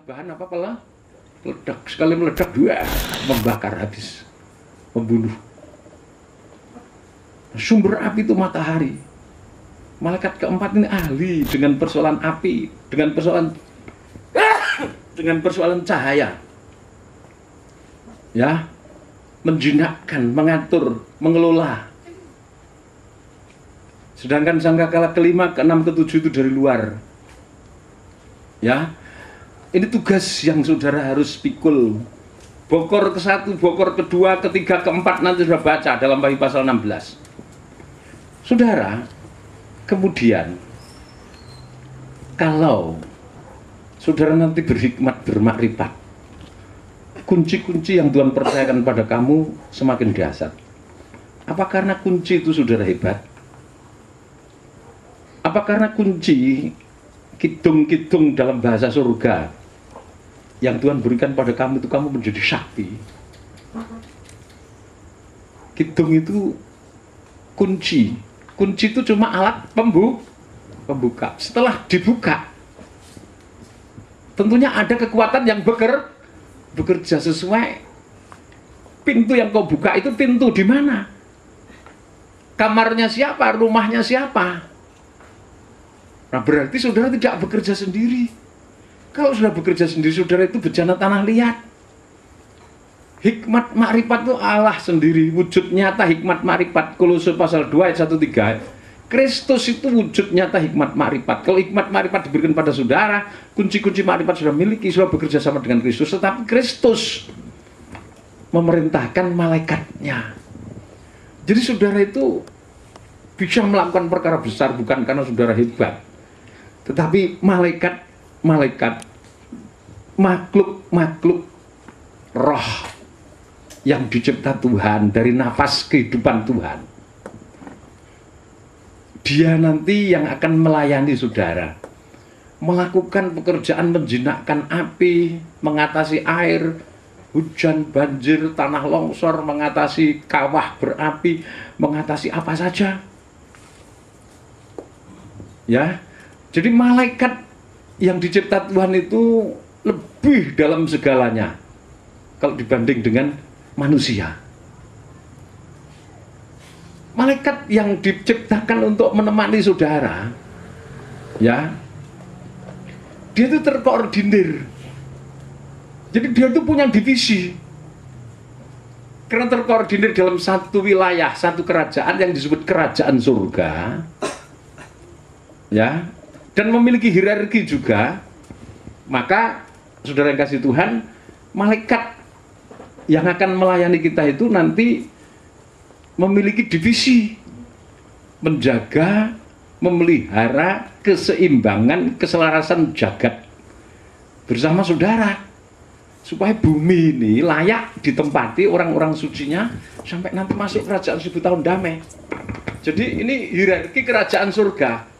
bahan apa peledak. Sekali meledak dua membakar habis, membunuh. Sumber api itu matahari. Malaikat keempat ini ahli dengan persoalan api, dengan persoalan cahaya. Ya, menjinakkan, mengatur, mengelola. Sedangkan sangkakala kelima, keenam, ketujuh itu dari luar. Ya, ini tugas yang saudara harus pikul. Bokor ke-1, bokor kedua, ketiga, keempat nanti sudah baca dalam Wahyu pasal 16. Saudara, kemudian kalau saudara nanti berhikmat, bermakrifat, kunci-kunci yang Tuhan percayakan pada kamu semakin dahsyat. Apa karena kunci itu saudara hebat? Apa karena kunci kidung-kidung dalam bahasa surga yang Tuhan berikan pada kamu itu kamu menjadi sakti? Kidung itu kunci. Kunci itu cuma alat pembuka. Setelah dibuka, tentunya ada kekuatan yang bekerja sesuai. Pintu yang kau buka itu pintu di mana? Kamarnya siapa? Rumahnya siapa? Nah, berarti saudara tidak bekerja sendiri. Kalau sudah bekerja sendiri, saudara itu bejana tanah liat. Hikmat makrifat itu Allah sendiri, wujud nyata hikmat makrifat. Kolose pasal 2 ayat 1-3. Kristus itu wujud nyata hikmat makrifat. Kalau hikmat makrifat diberikan pada saudara, kunci-kunci makrifat sudah miliki, sudah bekerja sama dengan Kristus. Tetapi Kristus memerintahkan malaikatnya. Jadi saudara itu bisa melakukan perkara besar bukan karena saudara hebat, tetapi makhluk roh yang dicipta Tuhan dari nafas kehidupan Tuhan. Dia nanti yang akan melayani saudara, melakukan pekerjaan menjinakkan api, mengatasi air, hujan, banjir, tanah longsor, mengatasi kawah berapi, mengatasi apa saja. Ya, jadi malaikat yang dicipta Tuhan itu lebih dalam segalanya kalau dibanding dengan manusia. Malaikat yang diciptakan untuk menemani saudara, ya, dia itu terkoordinir. Jadi dia itu punya divisi. Karena terkoordinir dalam satu wilayah, satu kerajaan yang disebut kerajaan surga, ya, dan memiliki hierarki juga. Maka saudara yang kasih Tuhan, malaikat yang akan melayani kita itu nanti memiliki divisi, menjaga, memelihara keseimbangan, keselarasan jagat bersama saudara, supaya bumi ini layak ditempati orang-orang sucinya sampai nanti masuk kerajaan 1000 tahun damai. Jadi ini hierarki kerajaan surga.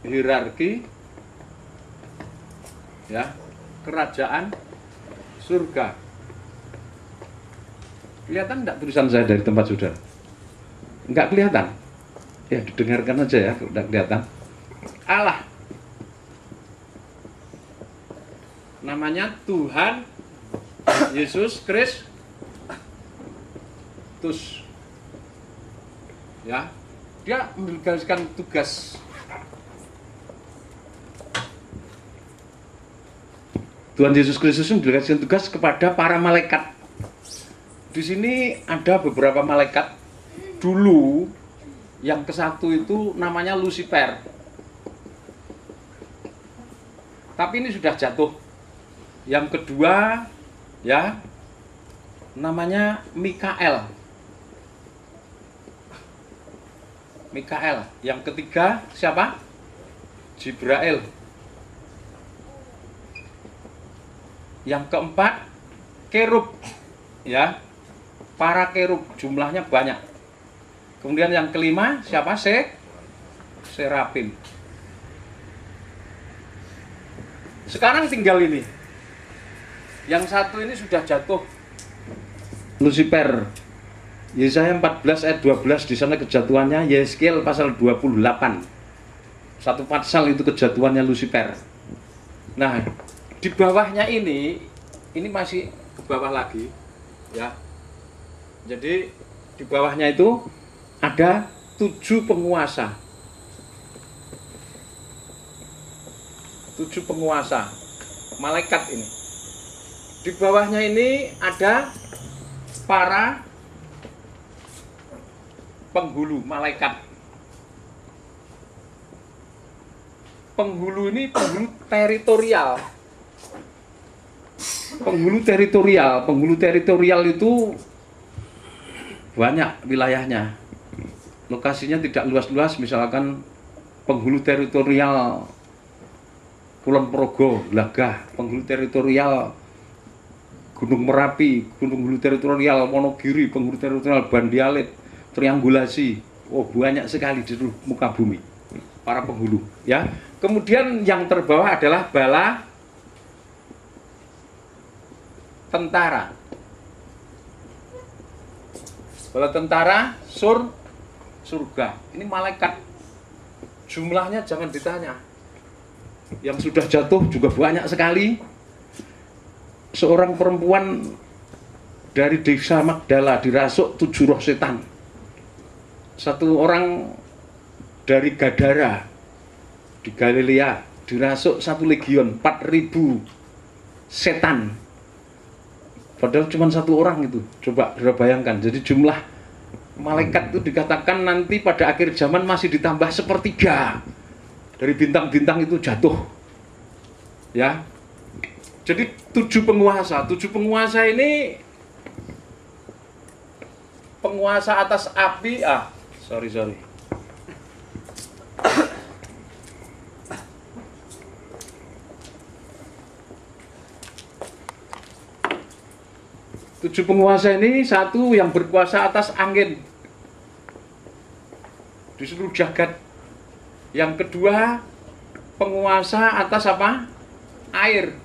Hierarki, ya, kerajaan surga. Kelihatan enggak tulisan saya dari tempat saudara? Enggak kelihatan? Ya, didengarkan aja ya, udah kelihatan. Allah, namanya Tuhan Yesus Kristus. Ya, dia mendelegasikan tugas. Tuhan Yesus Kristus mendelegasikan tugas kepada para malaikat. Di sini ada beberapa malaikat. Dulu yang ke-1 itu namanya Lucifer. Tapi ini sudah jatuh. Yang kedua, ya, namanya Mikael. Yang ketiga siapa? Jibrail. Yang keempat, kerub, ya, para kerub, jumlahnya banyak. Kemudian yang kelima siapa? Serafim. Sekarang tinggal ini. Yang satu ini sudah jatuh, Lucifer. Yesaya 14 ayat 12, di sana kejatuhannya. Yeskiel pasal 28. Satu pasal itu kejatuhannya Lucifer. Nah, di bawahnya ini masih ke bawah lagi, ya. Jadi di bawahnya itu ada 7 penguasa. 7 penguasa malaikat ini. Di bawahnya ini ada para penghulu malaikat. Penghulu ini penghulu teritorial. Penghulu teritorial itu banyak wilayahnya. Lokasinya tidak luas-luas, misalkan penghulu teritorial Kulon Progo, Lagah, penghulu teritorial Gunung Merapi, penghulu teritorial Wonogiri, penghulu teritorial Bandialit, Triangulasi. Oh, banyak sekali di seluruh muka bumi para penghulu, ya. Kemudian yang terbawah adalah bala tentara. Bala tentara surga. Ini malaikat. Jumlahnya jangan ditanya. Yang sudah jatuh juga banyak sekali. Seorang perempuan dari desa Magdala dirasuk 7 roh setan. Satu orang dari Gadara di Galilea dirasuk 1 legion, 4.000 setan. Padahal cuma 1 orang itu. Coba bayangkan. Jadi jumlah malaikat itu dikatakan nanti pada akhir zaman masih ditambah 1/3 dari bintang-bintang itu jatuh. Ya. Jadi 7 penguasa. 7 penguasa ini penguasa atas api. Sorry. 7 penguasa ini, satu yang berkuasa atas angin di seluruh jagat. Yang kedua, penguasa atas apa? Air.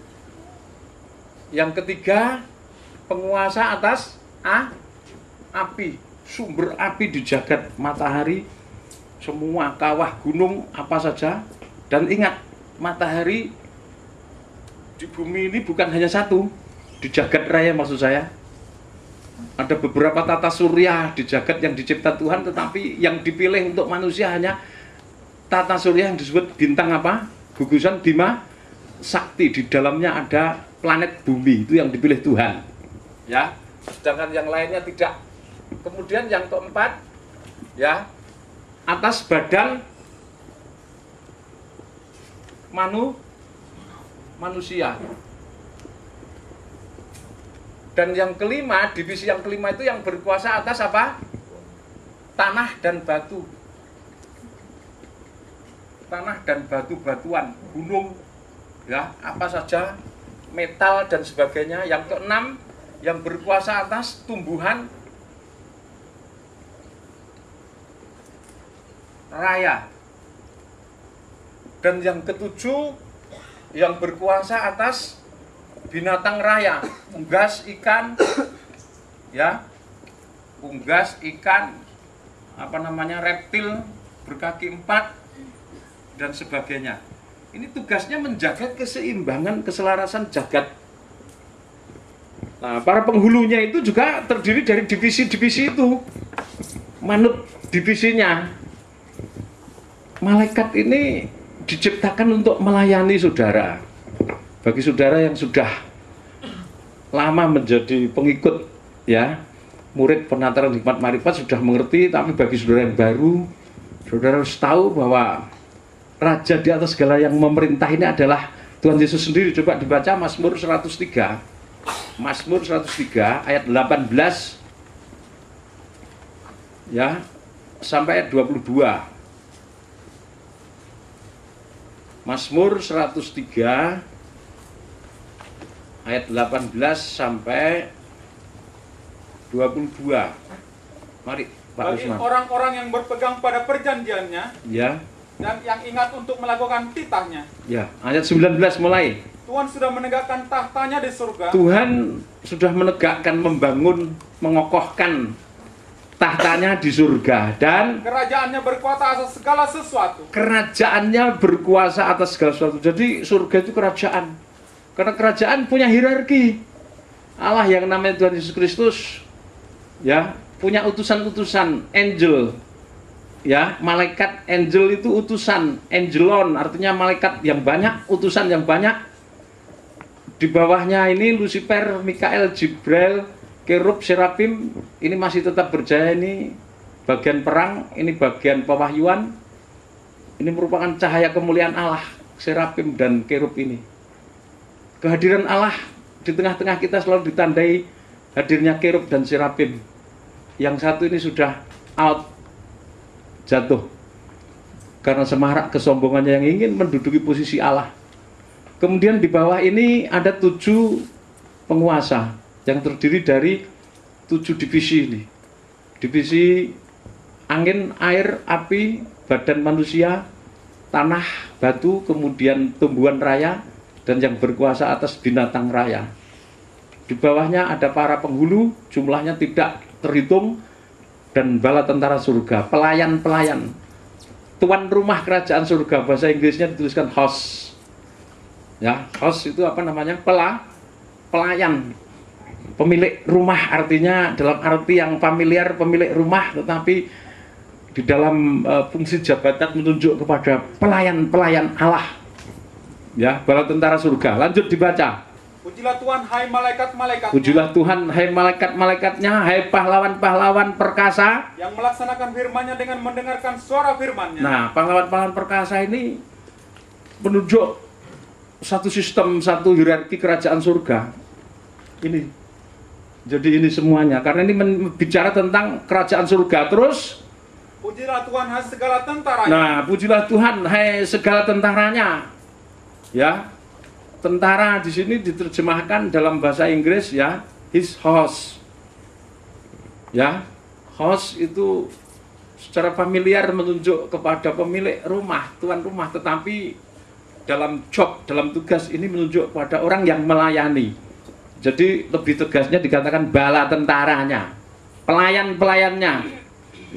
Yang ketiga, penguasa atas api. Sumber api di jagat, matahari, semua kawah gunung apa saja. Dan ingat, matahari di bumi ini bukan hanya satu, di jagat raya maksud saya. Ada beberapa tata surya di jagat yang dicipta Tuhan, tetapi yang dipilih untuk manusia hanya tata surya yang disebut bintang apa? Gugusan Bima Sakti. Di dalamnya ada planet bumi, itu yang dipilih Tuhan. Ya, sedangkan yang lainnya tidak. Kemudian yang keempat, ya, atas badan manusia. Dan yang kelima, divisi yang kelima itu yang berkuasa atas apa? Tanah dan batu. Tanah dan batu-batuan, gunung, ya, apa saja, metal dan sebagainya. Yang keenam, yang berkuasa atas tumbuhan raya. Dan yang ketujuh, yang berkuasa atas binatang raya, unggas, ikan, ya, unggas, ikan, reptil berkaki 4 dan sebagainya. Ini tugasnya menjaga keseimbangan, keselarasan jagat. Nah, para penghulunya itu juga terdiri dari divisi-divisi itu, manut divisinya. Malaikat ini diciptakan untuk melayani saudara. Bagi saudara yang sudah lama menjadi pengikut, ya, murid penataran hikmat marifat sudah mengerti. Tapi bagi saudara yang baru, saudara harus tahu bahwa Raja di atas segala yang memerintah ini adalah Tuhan Yesus sendiri. Coba dibaca Mazmur 103. Mazmur 103 ayat 18, ya, sampai ayat 22. Mazmur 103 ayat 18 sampai 22. Mari Pak Bagi Usman. orang-orang yang berpegang pada perjanjiannya, Ya. Dan yang ingat untuk melakukan titahnya. Ya, ayat 19 mulai. Tuhan sudah menegakkan tahtanya di surga. Tuhan sudah menegakkan, membangun, mengokohkan tahtanya di surga, dan kerajaannya berkuasa atas segala sesuatu. kerajaannya berkuasa atas segala sesuatu. Jadi surga itu kerajaan, karena kerajaan punya hierarki. Allah yang namanya Tuhan Yesus Kristus, ya, punya utusan-utusan, angel, ya, malaikat. Angel itu utusan, angelon artinya malaikat yang banyak, utusan yang banyak. Di bawahnya ini Lucifer, Mikael, Jibril, Kerub, Serafim, ini masih tetap berjaya. Ini bagian perang, ini bagian pewahyuan. Ini merupakan cahaya kemuliaan Allah, Serafim dan Kerub ini. Kehadiran Allah di tengah-tengah kita selalu ditandai hadirnya Kerub dan Serafim. Yang satu ini sudah out, jatuh, karena semarak kesombongannya yang ingin menduduki posisi Allah. Kemudian di bawah ini ada 7 penguasa yang terdiri dari 7 divisi ini. Divisi angin, air, api, badan manusia, tanah, batu, kemudian tumbuhan raya, dan yang berkuasa atas binatang raya. Di bawahnya ada para penghulu, jumlahnya tidak terhitung, dan bala tentara surga, pelayan-pelayan, tuan rumah kerajaan surga. Bahasa Inggrisnya dituliskan host. Ya, host itu apa namanya? Pelayan, pemilik rumah, artinya dalam arti yang familiar, pemilik rumah, tetapi di dalam fungsi jabatan menunjuk kepada pelayan-pelayan Allah. Ya, bala tentara surga. Lanjut dibaca. Pujilah Tuhan, hai malaikat-malaikatnya. Pujilah Tuhan, hai malaikat-malaikatnya, hai pahlawan-pahlawan perkasa yang melaksanakan firman-Nya dengan mendengarkan suara firman-Nya. Nah, pahlawan-pahlawan perkasa ini menunjuk satu sistem, satu hierarki kerajaan surga. Ini. Jadi ini semuanya, karena ini bicara tentang kerajaan surga. Terus, pujilah Tuhan, hai segala tentaranya. nah, pujilah Tuhan, hai segala tentaranya. Ya, tentara di sini diterjemahkan dalam bahasa Inggris, ya, his host. Ya, host itu secara familiar menunjuk kepada pemilik rumah, tuan rumah, tetapi dalam job, dalam tugas ini menunjuk pada orang yang melayani. Jadi lebih tegasnya dikatakan bala tentaranya, pelayan-pelayannya,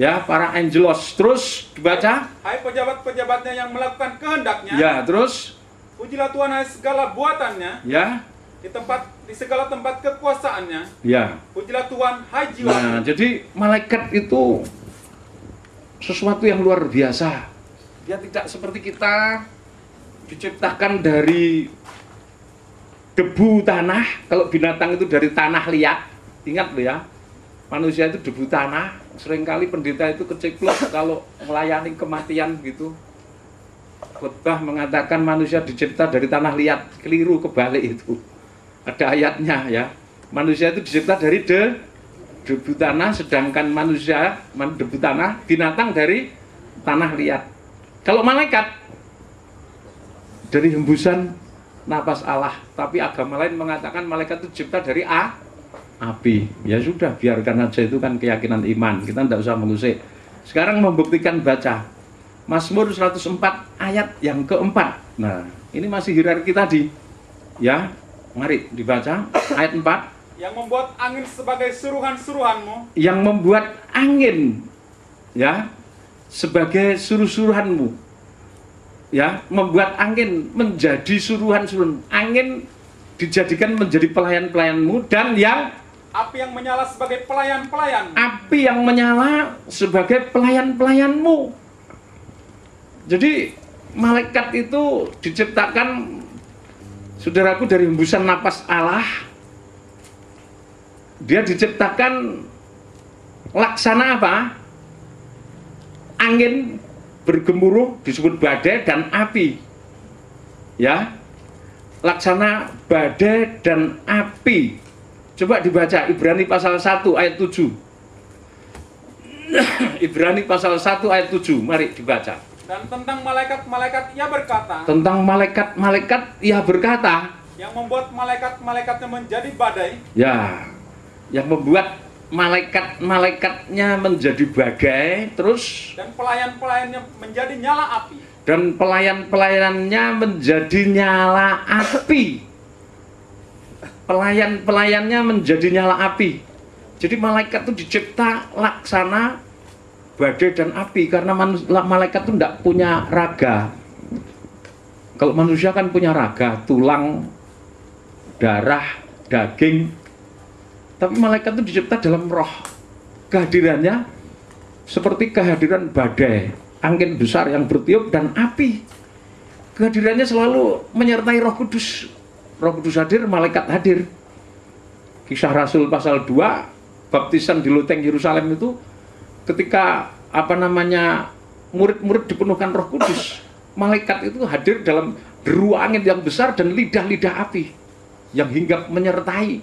ya, para angelos. Terus dibaca, hai pejabat-pejabatnya yang melakukan kehendaknya. ya, terus, pujilah Tuhan, hai segala buatannya. ya, Di segala tempat kekuasaannya. ya. Pujilah Tuhan, hai jiwa. Nah, jadi malaikat itu sesuatu yang luar biasa. Dia tidak seperti kita diciptakan dari debu tanah. Kalau binatang itu dari tanah liat. Ingat loh ya, manusia itu debu tanah. Seringkali pendeta itu keceplok kalau melayani kematian gitu. Khotbah mengatakan manusia dicipta dari tanah liat. Keliru, kebalik itu. Ada ayatnya ya. Manusia itu dicipta dari debu tanah, sedangkan manusia debu tanah, binatang dari tanah liat. Kalau malaikat dari hembusan napas Allah, tapi agama lain mengatakan malaikat itu dicipta dari api. Ya sudah, biarkan aja, itu kan keyakinan iman, kita tidak usah mengusik. Sekarang membuktikan, baca Mazmur 104 ayat yang keempat. Nah, ini masih hierarki tadi. Ya, mari dibaca ayat 4. Yang membuat angin sebagai suruhan-suruhanmu. Yang membuat angin, ya, sebagai suruh-suruhanmu. Ya, membuat angin menjadi suruhan-suruhan. Angin dijadikan menjadi pelayan-pelayanmu, dan yang api yang menyala sebagai pelayan-pelayanmu. Api yang menyala sebagai pelayan-pelayanmu. Jadi malaikat itu diciptakan, saudaraku, dari hembusan napas Allah. Dia diciptakan laksana apa? Angin bergemuruh disebut badai dan api. Ya. Laksana badai dan api. Coba dibaca Ibrani pasal 1 ayat 7. Ibrani pasal 1 ayat 7. Mari dibaca. Dan tentang malaikat-malaikat ia berkata. Tentang malaikat-malaikat ia berkata. Yang membuat malaikat-malaikatnya menjadi badai. Ya. Yang membuat malaikat-malaikatnya menjadi badai, terus. Dan pelayan-pelayannya menjadi nyala api. Dan pelayan-pelayannya menjadi nyala api. Pelayan-pelayannya menjadi nyala api. Jadi malaikat itu dicipta laksana badai dan api, karena malaikat itu tidak punya raga. Kalau manusia kan punya raga, tulang, darah, daging. Tapi malaikat itu dicipta dalam roh. Kehadirannya seperti kehadiran badai, angin besar yang bertiup, dan api. Kehadirannya selalu menyertai Roh Kudus. Roh Kudus hadir, malaikat hadir. Kisah Rasul pasal 2, baptisan di loteng Yerusalem itu, ketika murid-murid dipenuhkan Roh Kudus, malaikat itu hadir dalam deru angin yang besar dan lidah-lidah api yang hinggap menyertai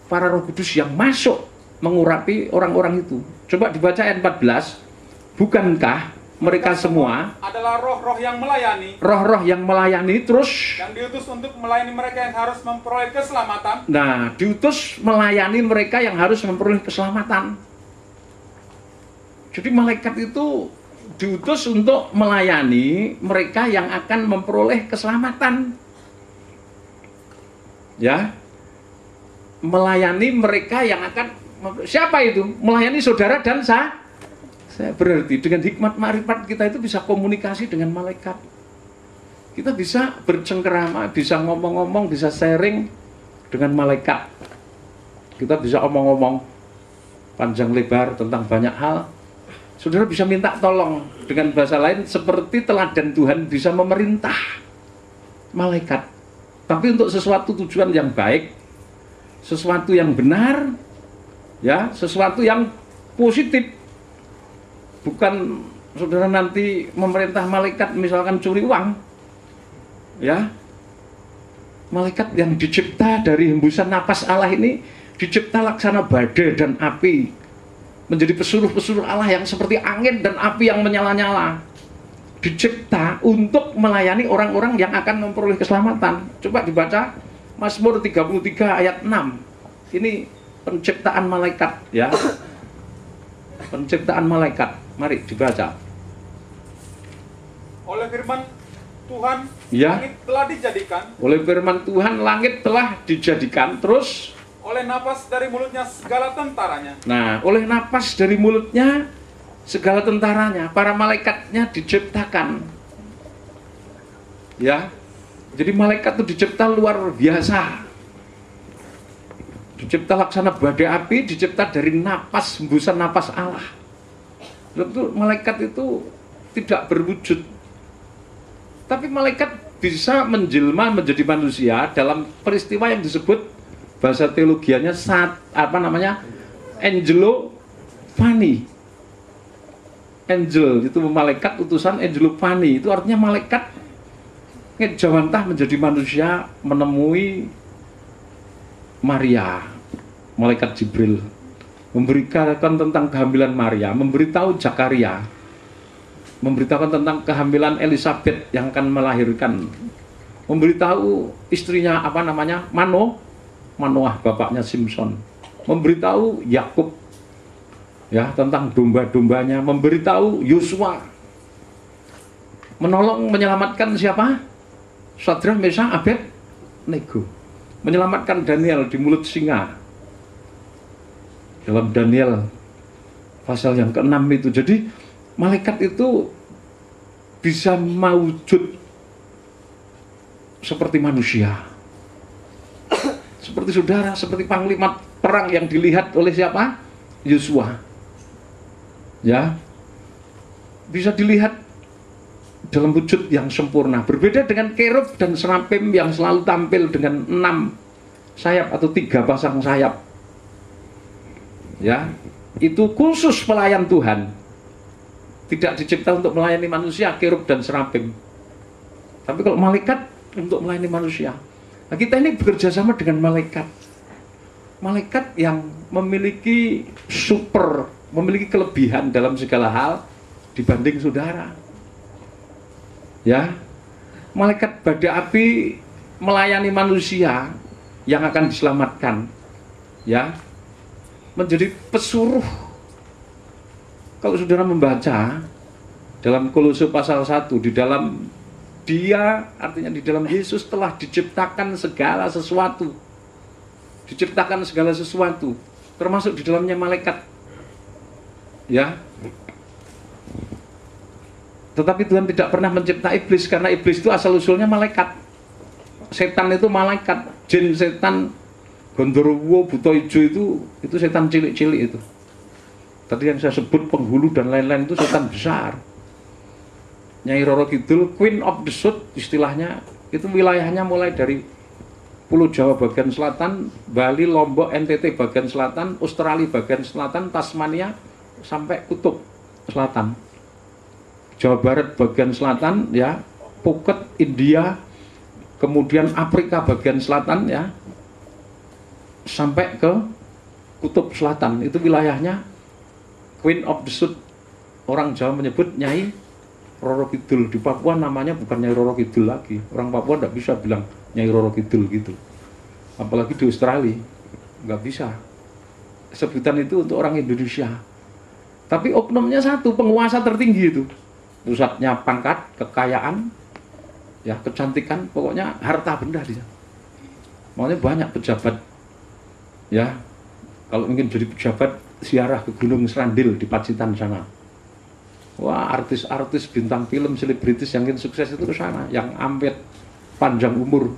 para Roh Kudus yang masuk mengurapi orang-orang itu. Coba dibaca ayat 14. Bukankah mereka semua adalah roh-roh yang melayani, roh-roh yang melayani, terus yang diutus untuk melayani mereka yang harus memperoleh keselamatan. Nah, diutus melayani mereka yang harus memperoleh keselamatan. Jadi malaikat itu diutus untuk melayani mereka yang akan memperoleh keselamatan. Ya. Melayani mereka yang akan, siapa itu? Melayani saudara dan saya. Berarti dengan hikmat ma'rifat kita itu bisa komunikasi dengan malaikat. Kita bisa bercengkerama, bisa ngomong-ngomong, bisa sharing dengan malaikat. Kita bisa omong-omong panjang lebar tentang banyak hal. Saudara bisa minta tolong, dengan bahasa lain seperti teladan Tuhan bisa memerintah malaikat. Tapi untuk sesuatu tujuan yang baik, sesuatu yang benar, ya, sesuatu yang positif. Bukan saudara nanti memerintah malaikat misalkan curi uang, ya. Malaikat yang dicipta dari hembusan napas Allah ini dicipta laksana badai dan api, menjadi pesuruh-pesuruh Allah yang seperti angin dan api yang menyala-nyala. Dicipta untuk melayani orang-orang yang akan memperoleh keselamatan. Coba dibaca Mazmur 33 ayat 6. Ini penciptaan malaikat, ya. Penciptaan malaikat. Mari dibaca. Oleh firman Tuhan, ya, langit telah dijadikan. Oleh firman Tuhan, langit telah dijadikan. Terus, oleh napas dari mulutnya segala tentaranya. Nah, oleh napas dari mulutnya segala tentaranya, para malaikatnya diciptakan. Ya, jadi malaikat itu dicipta luar biasa. Dicipta laksana badai api, dicipta dari napas, hembusan napas Allah. Lalu malaikat itu tidak berwujud, tapi malaikat bisa menjelma menjadi manusia dalam peristiwa yang disebut bahasa teologianya angelofani. Angel itu malaikat utusan, angelofani itu artinya malaikat ngejawantah menjadi manusia menemui Maria, malaikat Jibril, memberitakan tentang kehamilan Maria, memberitahu Zakaria, memberitakan tentang kehamilan Elizabeth yang akan melahirkan, memberitahu istrinya Manoah bapaknya Simpson, memberitahu Yakub, ya, tentang domba-dombanya, memberitahu Yosua, menolong menyelamatkan siapa? Sadrak, Mesak, Abednego, menyelamatkan Daniel di mulut singa. Dalam Daniel pasal yang ke-6 itu. Jadi malaikat itu bisa mewujud seperti manusia, seperti saudara, seperti panglima perang yang dilihat oleh siapa? Yosua, ya, bisa dilihat dalam wujud yang sempurna. Berbeda dengan kerub dan serafim yang selalu tampil dengan 6 sayap atau 3 pasang sayap. Ya, itu khusus pelayan Tuhan. Tidak dicipta untuk melayani manusia, kerub dan serafim. Tapi kalau malaikat untuk melayani manusia. Nah, kita ini bekerja sama dengan malaikat. Malaikat yang memiliki memiliki kelebihan dalam segala hal dibanding saudara. Ya, malaikat badai api melayani manusia yang akan diselamatkan. Ya, menjadi pesuruh. Kalau saudara membaca dalam Kolose pasal 1, di dalam dia, artinya di dalam Yesus telah diciptakan segala sesuatu. Diciptakan segala sesuatu. termasuk di dalamnya malaikat. Ya. Tetapi Tuhan tidak pernah mencipta iblis, karena iblis itu asal-usulnya malaikat. Setan itu malaikat, jin, setan, gondorwo, buta hijau itu setan cilik-cilik itu. Tadi yang saya sebut penghulu dan lain-lain itu setan besar. Nyai Roro Kidul, Queen of the South istilahnya, itu wilayahnya mulai dari Pulau Jawa bagian selatan, Bali, Lombok, NTT bagian selatan, Australia bagian selatan, Tasmania sampai kutub selatan. Jawa Barat bagian selatan, ya, Phuket, India, kemudian Afrika bagian selatan, ya, sampai ke kutub selatan. Itu wilayahnya Queen of the South. Orang Jawa menyebut Nyai Roro Kidul. Di Papua namanya bukan Nyai Roro Kidul lagi. Orang Papua tidak bisa bilang Nyai Roro Kidul gitu. Apalagi di Australia, nggak bisa. Sebutan itu untuk orang Indonesia. Tapi oknumnya satu, penguasa tertinggi itu. Pusatnya pangkat, kekayaan, ya, kecantikan, pokoknya harta benda dia. Makanya banyak pejabat, ya, kalau ingin jadi pejabat ziarah ke Gunung Serandil di Pacitan sana. Wah, artis-artis bintang film, selebritis yang ingin sukses itu ke sana, yang ampet panjang umur.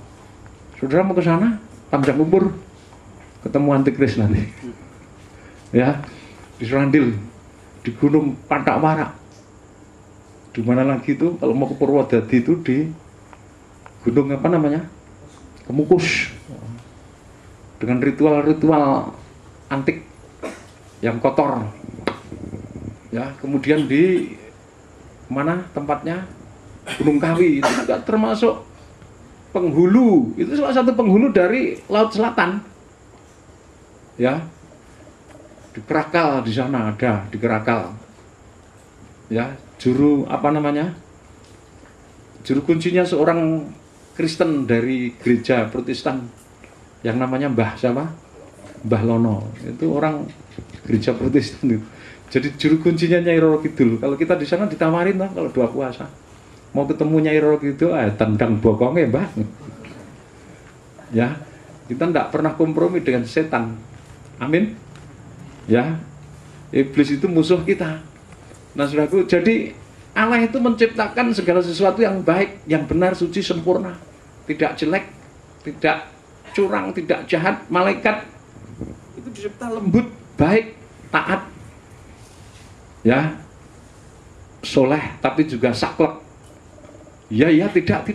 Saudara mau ke sana, panjang umur, ketemu antikris nanti. Ya, di Serandil, di Gunung Pantakwara. Di mana lagi itu, kalau mau ke Purwodadi itu di gunung apa namanya, Kemukus, dengan ritual-ritual antik yang kotor. Ya, kemudian di mana tempatnya, Gunung Kawi itu juga termasuk penghulu. Itu salah satu penghulu dari Laut Selatan. Ya, di Kerakal di sana ada, di Kerakal. Ya, juru apa namanya, juru kuncinya seorang Kristen dari gereja Protestan yang namanya Mbah siapa? Mbah Lono. Itu orang gereja Protestan itu. Jadi juru kuncinya Nyai Roro Kidul. Kalau kita di sana ditawarin lah, kalau doa puasa mau ketemu Nyai Roro Kidul, tendang bokongnya Mbah. Ya, kita tidak pernah kompromi dengan setan. Amin. Ya, iblis itu musuh kita. Nah, saudaraku, jadi Allah itu menciptakan segala sesuatu yang baik, yang benar, suci, sempurna, tidak jelek, tidak curang, tidak jahat. Malaikat itu dicipta lembut, baik, taat, ya, soleh, tapi juga saklek. Ya, tidak.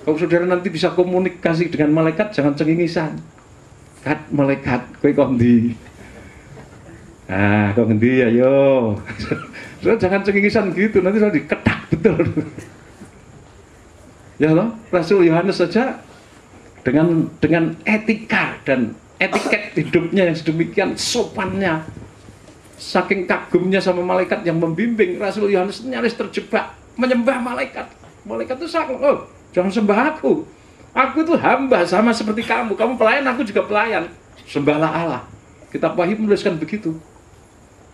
Kalau saudara nanti bisa komunikasi dengan malaikat, jangan cengingisan. Kat malaikat, kowe kok ndi? Ah, kok ngendi ayo. So, jangan cengingisan gitu, nanti sudah diketak betul. Ya loh, Rasul Yohanes saja dengan etika dan etiket hidupnya yang sedemikian sopannya, saking kagumnya sama malaikat yang membimbing, Rasul Yohanes nyaris terjebak menyembah malaikat. Malaikat itu sakit, oh jangan sembah aku. Aku itu hamba sama seperti kamu. Kamu pelayan, aku juga pelayan. Sembahlah Allah. Kitab Wahyu menuliskan begitu.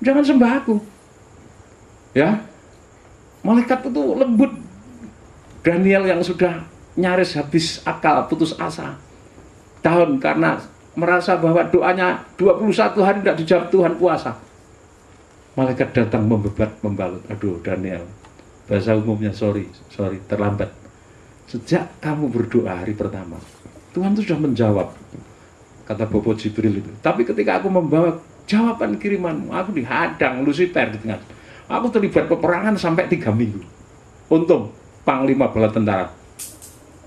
Jangan sembah aku. Ya, malaikat itu lembut. Daniel yang sudah nyaris habis akal, putus asa, down karena merasa bahwa doanya 21 hari tidak dijawab Tuhan, puasa. Malaikat datang membalut. Aduh Daniel, bahasa umumnya sorry, terlambat. Sejak kamu berdoa hari pertama, Tuhan itu sudah menjawab, kata Bopo Jibril itu. Tapi ketika aku membawa jawaban kirimanmu, aku dihadang Lucifer di tengah. Aku terlibat peperangan sampai 3 minggu. Untung Panglima Bala Tentara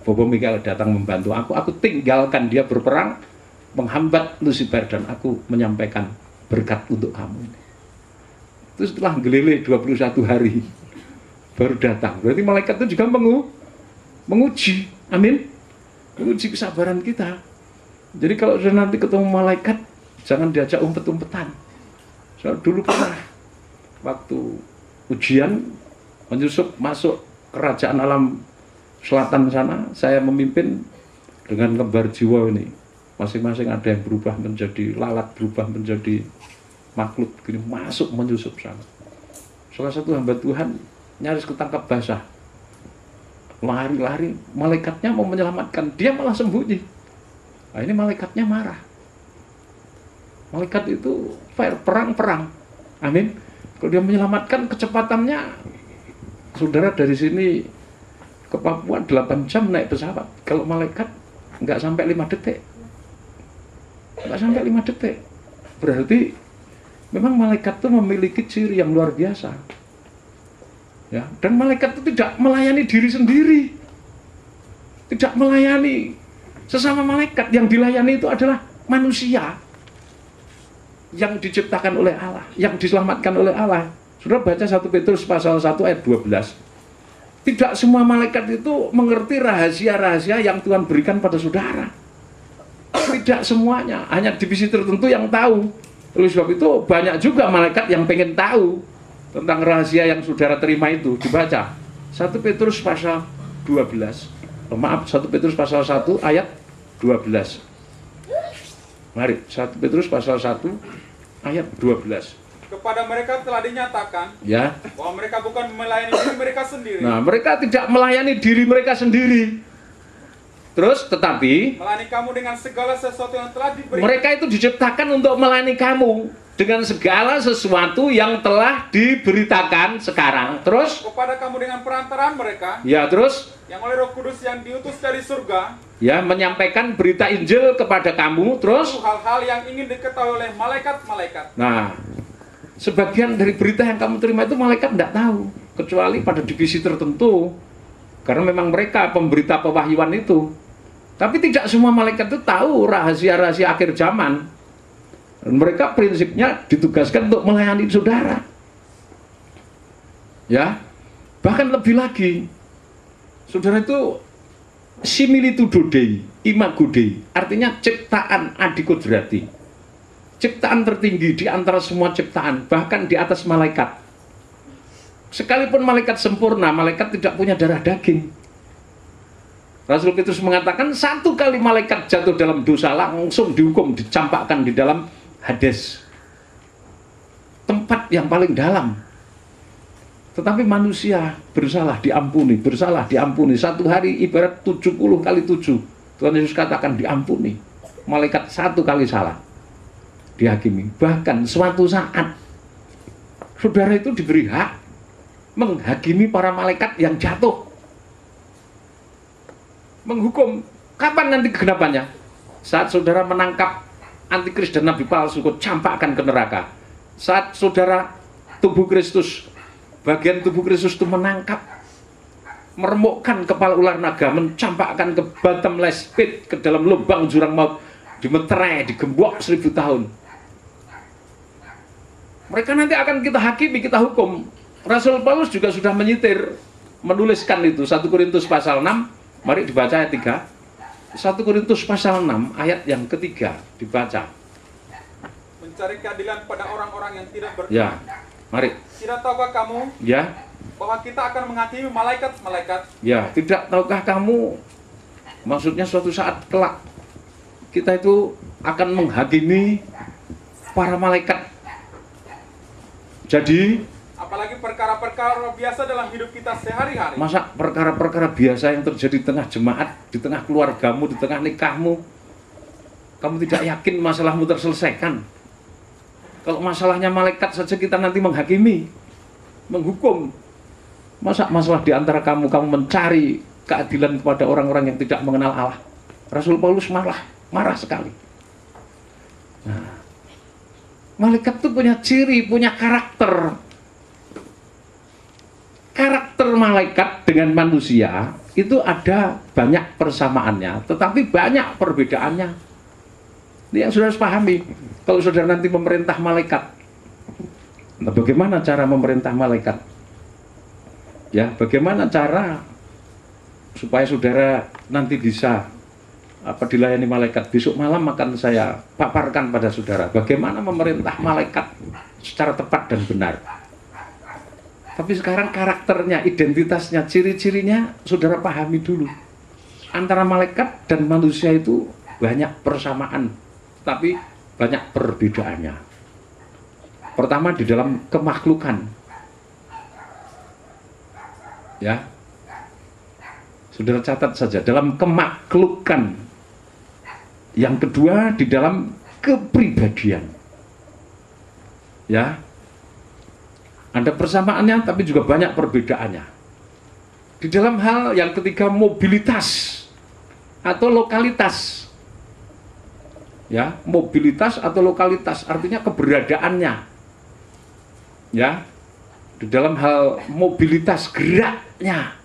Bopo Mikael datang membantu aku. Aku tinggalkan dia berperang, menghambat Lucifer, dan aku menyampaikan berkat untuk kamu. Itu setelah gelele 21 hari baru datang. Berarti malaikat itu juga menguji, amin, menguji kesabaran kita. Jadi kalau sudah nanti ketemu malaikat, jangan diajak umpet-umpetan. So, dulu pernah waktu ujian menyusup masuk kerajaan alam selatan sana, saya memimpin dengan kembar jiwa ini. Masing-masing ada yang berubah menjadi lalat, berubah menjadi makhluk, gini, masuk menyusup sana. Salah satu hamba Tuhan nyaris ketangkap basah. Lari-lari, malaikatnya mau menyelamatkan, dia malah sembunyi. Nah, ini malaikatnya marah. Malaikat itu fair, perang. Amin. Kalau dia menyelamatkan, kecepatannya, saudara dari sini ke Papua 8 jam naik pesawat. Kalau malaikat nggak sampai 5 detik. Nggak sampai 5 detik. Berarti memang malaikat itu memiliki ciri yang luar biasa. Ya, dan malaikat itu tidak melayani diri sendiri. Tidak melayani sesama malaikat. Yang dilayani itu adalah manusia yang diciptakan oleh Allah, yang diselamatkan oleh Allah. Saudara baca 1 Petrus pasal 1 ayat 12. Tidak semua malaikat itu mengerti rahasia-rahasia yang Tuhan berikan pada saudara. Tidak semuanya, hanya divisi tertentu yang tahu. Oleh sebab itu banyak juga malaikat yang pengen tahu tentang rahasia yang saudara terima itu. Dibaca 1 Petrus pasal 12. Maaf, 1 Petrus pasal 1 ayat 12. Mari, 1 Petrus pasal 1 ayat 12. Kepada mereka telah dinyatakan Ya. bahwa mereka bukan melayani diri mereka sendiri, Nah, mereka tidak melayani diri mereka sendiri. Terus, tetapi melayani kamu dengan segala sesuatu yang telah diberikan. mereka itu diciptakan untuk melayani kamu dengan segala sesuatu yang telah diberitakan sekarang. Terus, Kepada kamu dengan perantaraan mereka, ya terus, yang oleh Roh Kudus yang diutus dari surga, ya menyampaikan berita Injil kepada kamu. Terus, itu hal-hal yang ingin diketahui oleh malaikat-malaikat. nah, sebagian dari berita yang kamu terima itu malaikat tidak tahu, kecuali pada divisi tertentu. Karena memang mereka pemberita pewahyuan itu. Tapi tidak semua malaikat itu tahu rahasia-rahasia akhir zaman. Dan mereka prinsipnya ditugaskan untuk melayani saudara. Ya, bahkan lebih lagi, saudara itu similitudo Dei, imago Dei, artinya ciptaan adikodrati, ciptaan tertinggi di antara semua ciptaan, bahkan di atas malaikat. Sekalipun malaikat sempurna, malaikat tidak punya darah daging. Rasul Petrus mengatakan, satu kali malaikat jatuh dalam dosa langsung dihukum, dicampakkan di dalam Hades, tempat yang paling dalam. Tetapi manusia bersalah diampuni. Satu hari ibarat 70 kali 7. Tuhan Yesus katakan diampuni. Malaikat satu kali salah dihakimi. Bahkan suatu saat saudara itu diberi hak menghakimi para malaikat yang jatuh, menghukum. Kapan nanti kegenapannya? Saat saudara menangkap antikris dan nabi palsu, kau campakkan ke neraka. Saat saudara tubuh Kristus, bagian tubuh Kristus itu menangkap, meremukkan kepala ular naga, mencampakkan ke bottomless pit, ke dalam lubang jurang maut, dimeterai, digembok 1000 tahun. Mereka nanti akan kita hakimi, kita hukum. Rasul Paulus juga sudah menyitir, menuliskan itu, 1 Korintus pasal 6, mari dibaca ayat 3. 1 Korintus pasal 6 ayat yang ketiga dibaca. Mencari keadilan pada orang-orang yang tidak beriman. Ya, mari. Tidak tahukah kamu Ya, bahwa kita akan menghakimi malaikat-malaikat? ya, tidak tahukah kamu, maksudnya suatu saat kelak kita itu akan menghakimi para malaikat. Jadi, Apalagi perkara-perkara biasa dalam hidup kita sehari-hari. masa perkara-perkara biasa yang terjadi di tengah jemaat, di tengah keluargamu, di tengah nikahmu, kamu tidak yakin masalahmu terselesaikan? Kalau masalahnya malaikat saja kita nanti menghakimi, menghukum. Masa masalah di antara kamu mencari keadilan kepada orang-orang yang tidak mengenal Allah? Rasul Paulus marah sekali. Nah, malaikat itu punya ciri, punya karakter. Karakter malaikat dengan manusia itu ada banyak persamaannya, tetapi banyak perbedaannya. Ini yang saudara harus pahami. Kalau saudara nanti memerintah malaikat, nah bagaimana cara memerintah malaikat? Ya, bagaimana cara supaya saudara nanti bisa dilayani malaikat? Besok malam akan saya paparkan pada saudara bagaimana memerintah malaikat secara tepat dan benar. Tapi sekarang karakternya, identitasnya, ciri-cirinya saudara pahami dulu. Antara malaikat dan manusia itu banyak persamaan, tapi banyak perbedaannya. Pertama di dalam kemakhlukan. Ya. Saudara catat saja, dalam kemakhlukan. Yang kedua di dalam kepribadian. Ya, ada persamaannya tapi juga banyak perbedaannya. Di dalam hal yang ketiga, mobilitas atau lokalitas. Ya, mobilitas atau lokalitas artinya keberadaannya. Ya, di dalam hal mobilitas geraknya.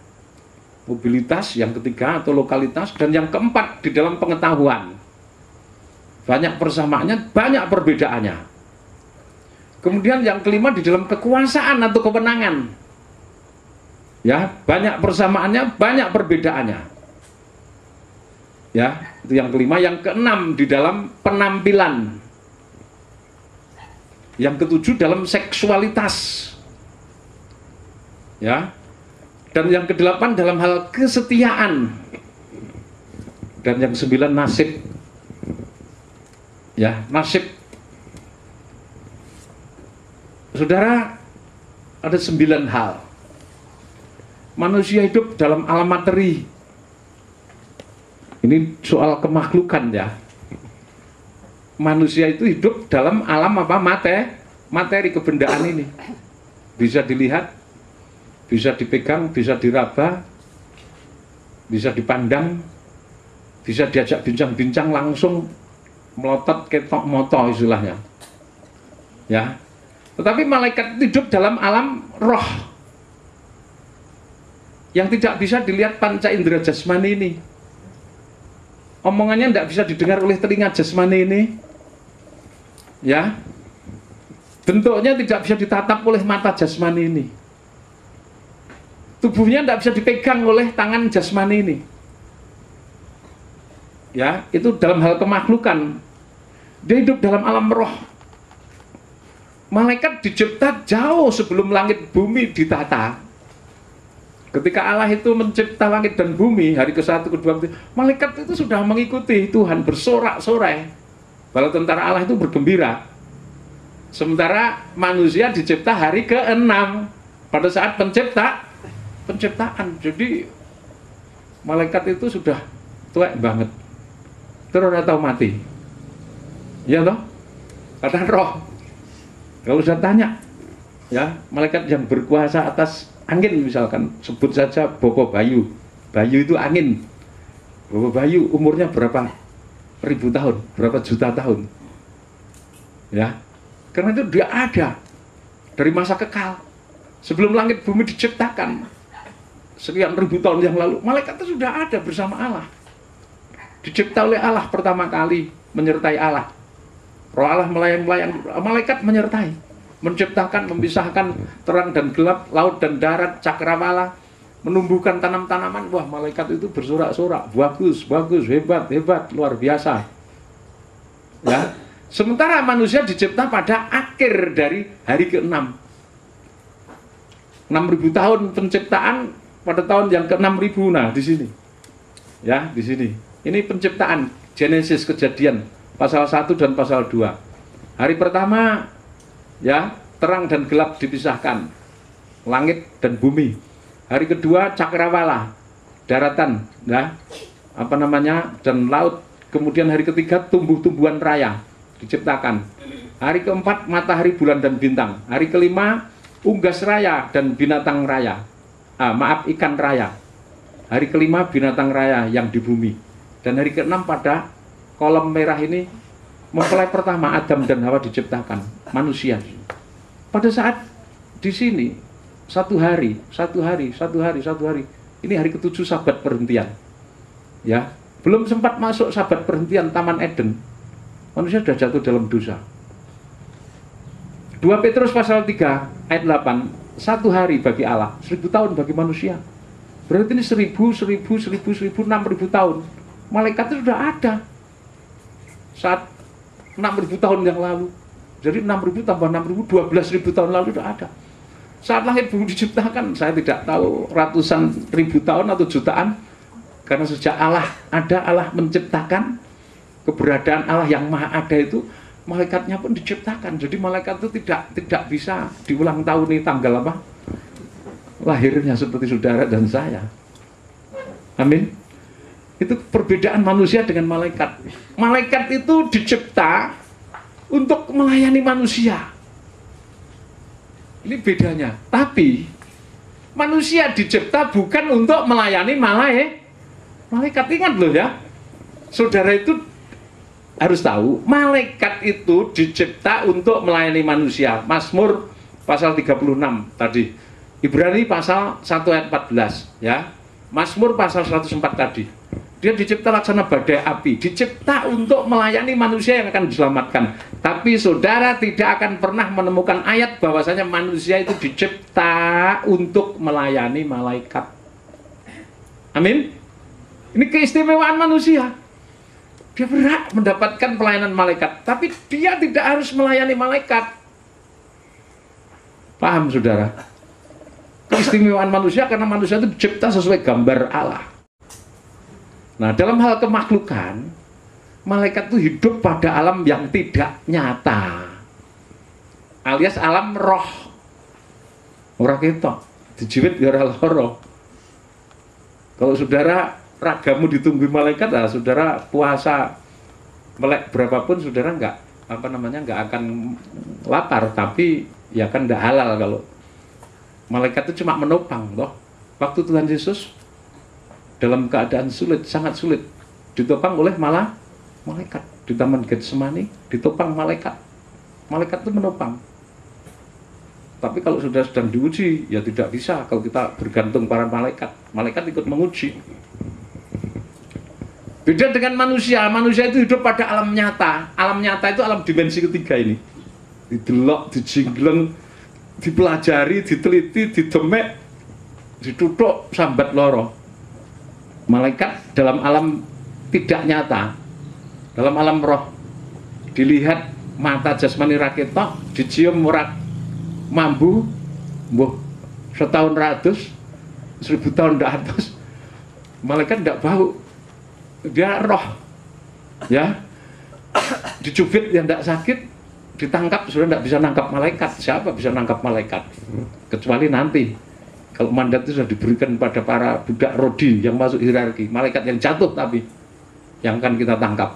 Mobilitas yang ketiga atau lokalitas, dan yang keempat di dalam pengetahuan. Banyak persamaannya, banyak perbedaannya. Kemudian yang kelima di dalam kekuasaan atau kewenangan. Ya, banyak persamaannya, banyak perbedaannya. Ya, itu yang kelima. Yang keenam di dalam penampilan. Yang ketujuh dalam seksualitas. Ya. Dan yang kedelapan dalam hal kesetiaan. Dan yang sembilan nasib. Ya, nasib. Saudara, ada 9 hal. Manusia hidup dalam alam materi. Ini soal kemakhlukan ya. Manusia itu hidup dalam alam apa? Materi kebendaan ini. Bisa dilihat, bisa dipegang, bisa diraba, bisa dipandang, bisa diajak bincang-bincang langsung, melotot ketok moto istilahnya. Ya. Tetapi malaikat hidup dalam alam roh yang tidak bisa dilihat panca indera jasmani ini. Omongannya tidak bisa didengar oleh telinga jasmani ini. Ya. Bentuknya tidak bisa ditatap oleh mata jasmani ini. Tubuhnya tidak bisa dipegang oleh tangan jasmani ini. Ya, itu dalam hal kemakhlukan. Dia hidup dalam alam roh. Malaikat dicipta jauh sebelum langit bumi ditata. Ketika Allah itu mencipta langit dan bumi, hari ke-1, ke-2, malaikat itu sudah mengikuti Tuhan bersorak-sorai. Bala tentara Allah itu bergembira. Sementara manusia dicipta hari ke-6 pada saat penciptaan. Jadi malaikat itu sudah tuwek banget. Terus atau mati. Ya toh? Kata roh. Kalau saya tanya, ya, malaikat yang berkuasa atas angin misalkan, sebut saja Bopo Bayu. Bayu itu angin. Bopo Bayu umurnya berapa ribu tahun, berapa juta tahun. Ya. Karena itu dia ada dari masa kekal. Sebelum langit bumi diciptakan sekian ribu tahun yang lalu, malaikat itu sudah ada bersama Allah. Dicipta oleh Allah pertama kali, menyertai Allah. Roh Allah melayang-layang, malaikat menyertai, menciptakan, memisahkan terang dan gelap, laut dan darat, cakrawala, menumbuhkan tanam-tanaman. Wah, malaikat itu bersorak-sorak, bagus, hebat, luar biasa. Ya. Sementara manusia dicipta pada akhir dari hari ke-6. 6.000 tahun penciptaan pada tahun yang ke-6.000. Nah, di sini. Ya, di sini. Ini penciptaan, Genesis, Kejadian. Pasal 1 dan pasal 2. Hari pertama, ya, terang dan gelap dipisahkan. Langit dan bumi. Hari kedua, cakrawala, daratan, ya, dan laut. Kemudian hari ketiga, tumbuh-tumbuhan raya diciptakan. Hari keempat, matahari, bulan, dan bintang. Hari kelima, unggas raya dan binatang raya. Ikan raya. Hari kelima, binatang raya yang di bumi. Dan hari keenam pada kolom merah ini mempelai pertama Adam dan Hawa diciptakan, manusia. Pada saat di sini satu hari. Ini hari ke-7 sabat perhentian. Ya, belum sempat masuk sabat perhentian Taman Eden. Manusia sudah jatuh dalam dosa. 2 Petrus pasal 3 ayat 8, 1 hari bagi Allah, 1000 tahun bagi manusia. Berarti ini 1000, 6.000 tahun. Malaikat itu sudah ada saat 6.000 tahun yang lalu. Jadi 6.000 tambah 6.000, 12.000 tahun lalu sudah ada. Saat langit bumi diciptakan, saya tidak tahu ratusan ribu tahun atau jutaan. Karena sejak Allah ada, Allah menciptakan, keberadaan Allah yang maha ada itu, malaikatnya pun diciptakan. Jadi malaikat itu tidak bisa diulang tahun ini tanggal apa? Lahirnya seperti saudara dan saya. Amin. Itu perbedaan manusia dengan malaikat. Malaikat itu dicipta untuk melayani manusia. Ini bedanya. Tapi manusia dicipta bukan untuk melayani malaikat. Ingat loh ya, saudara itu harus tahu, malaikat itu dicipta untuk melayani manusia. Mazmur pasal 36 tadi, Ibrani pasal 1 ayat 14 ya, Mazmur pasal 104 tadi. Dia dicipta laksana badai api, dicipta untuk melayani manusia yang akan diselamatkan. Tapi saudara tidak akan pernah menemukan ayat bahwasanya manusia itu dicipta untuk melayani malaikat. Amin. Ini keistimewaan manusia. Dia berhak mendapatkan pelayanan malaikat, tapi dia tidak harus melayani malaikat. Paham saudara? Keistimewaan manusia karena manusia itu dicipta sesuai gambar Allah. Nah, dalam hal kemakhlukan, malaikat itu hidup pada alam yang tidak nyata, alias alam roh. Ora ketok, dijiwit ya ora loro. Kalau saudara ragamu ditunggu malaikat, lah saudara puasa melek berapapun saudara nggak akan lapar, tapi ya kan nggak halal. Kalau malaikat itu cuma menopang loh. Waktu Tuhan Yesus dalam keadaan sulit, sangat sulit, ditopang oleh malaikat di Taman Getsemani, ditopang malaikat. Malaikat itu menopang. Tapi kalau sudah sedang diuji, ya tidak bisa kalau kita bergantung para malaikat. Malaikat ikut menguji. Beda dengan manusia. Manusia itu hidup pada alam nyata. Alam nyata itu alam dimensi ketiga ini. Didelok, dijingleng, dipelajari, diteliti, didemek, ditutuk, sambat loro. Malaikat dalam alam tidak nyata, dalam alam roh, dilihat mata jasmani raketok, dicium ora mambu, mbuh setahun ratus, 1000 tahun ndak atus. Malaikat ndak bau, dia roh, ya, dicubit yang ndak sakit, ditangkap sudah ndak bisa nangkap malaikat. Siapa bisa nangkap malaikat? Kecuali nanti. Kalau mandat itu sudah diberikan pada para budak rodi yang masuk hierarki, malaikat yang jatuh tapi yang akan kita tangkap.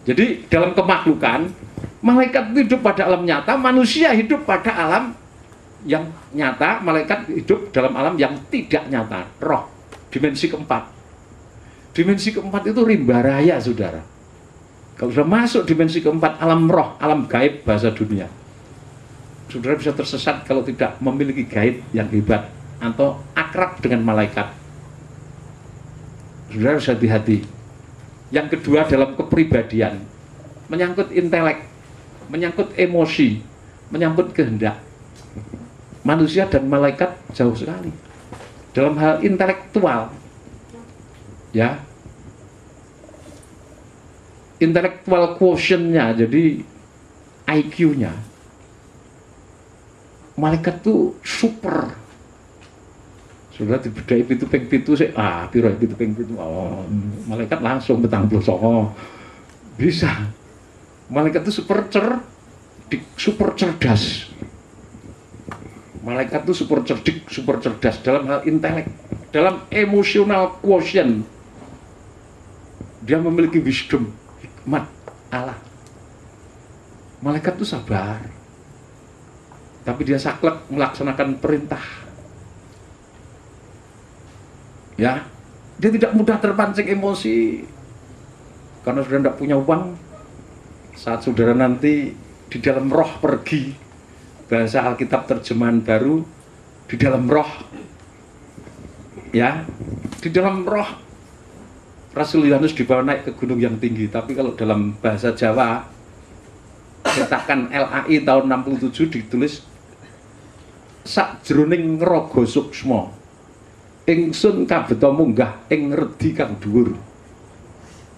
Jadi dalam kemakhlukan, malaikat hidup pada alam nyata, manusia hidup pada alam yang nyata, malaikat hidup dalam alam yang tidak nyata, roh, dimensi keempat. Dimensi keempat itu rimba raya, saudara. Kalau sudah masuk dimensi keempat, alam roh, alam gaib bahasa dunia, saudara bisa tersesat kalau tidak memiliki gaib yang hebat atau akrab dengan malaikat. Saudara harus hati-hati. Yang kedua dalam kepribadian, menyangkut intelek, menyangkut emosi, menyangkut kehendak. Manusia dan malaikat jauh sekali. Dalam hal intelektual, ya, intelektual quotient-nya, jadi IQ-nya, malaikat tuh super. Sudah dibedai pitu sih, piro pitu, malaikat langsung petang songo. Bisa. Malaikat itu super cerdas. Malaikat itu super cerdik, super cerdas dalam hal intelek, dalam emosional quotient. Dia memiliki wisdom, hikmat Allah. Malaikat itu sabar, tapi dia saklek melaksanakan perintah. Ya, dia tidak mudah terpancing emosi karena sudah tidak punya uang. Saat saudara nanti di dalam roh pergi, bahasa Alkitab terjemahan baru, di dalam roh, ya, di dalam roh. Rasul Yohanes dibawa naik ke gunung yang tinggi, tapi kalau dalam bahasa Jawa, cetakan LAI tahun 67 ditulis sakjroning raga suksma ingsun kabeta munggah ing redi kang dhuwur.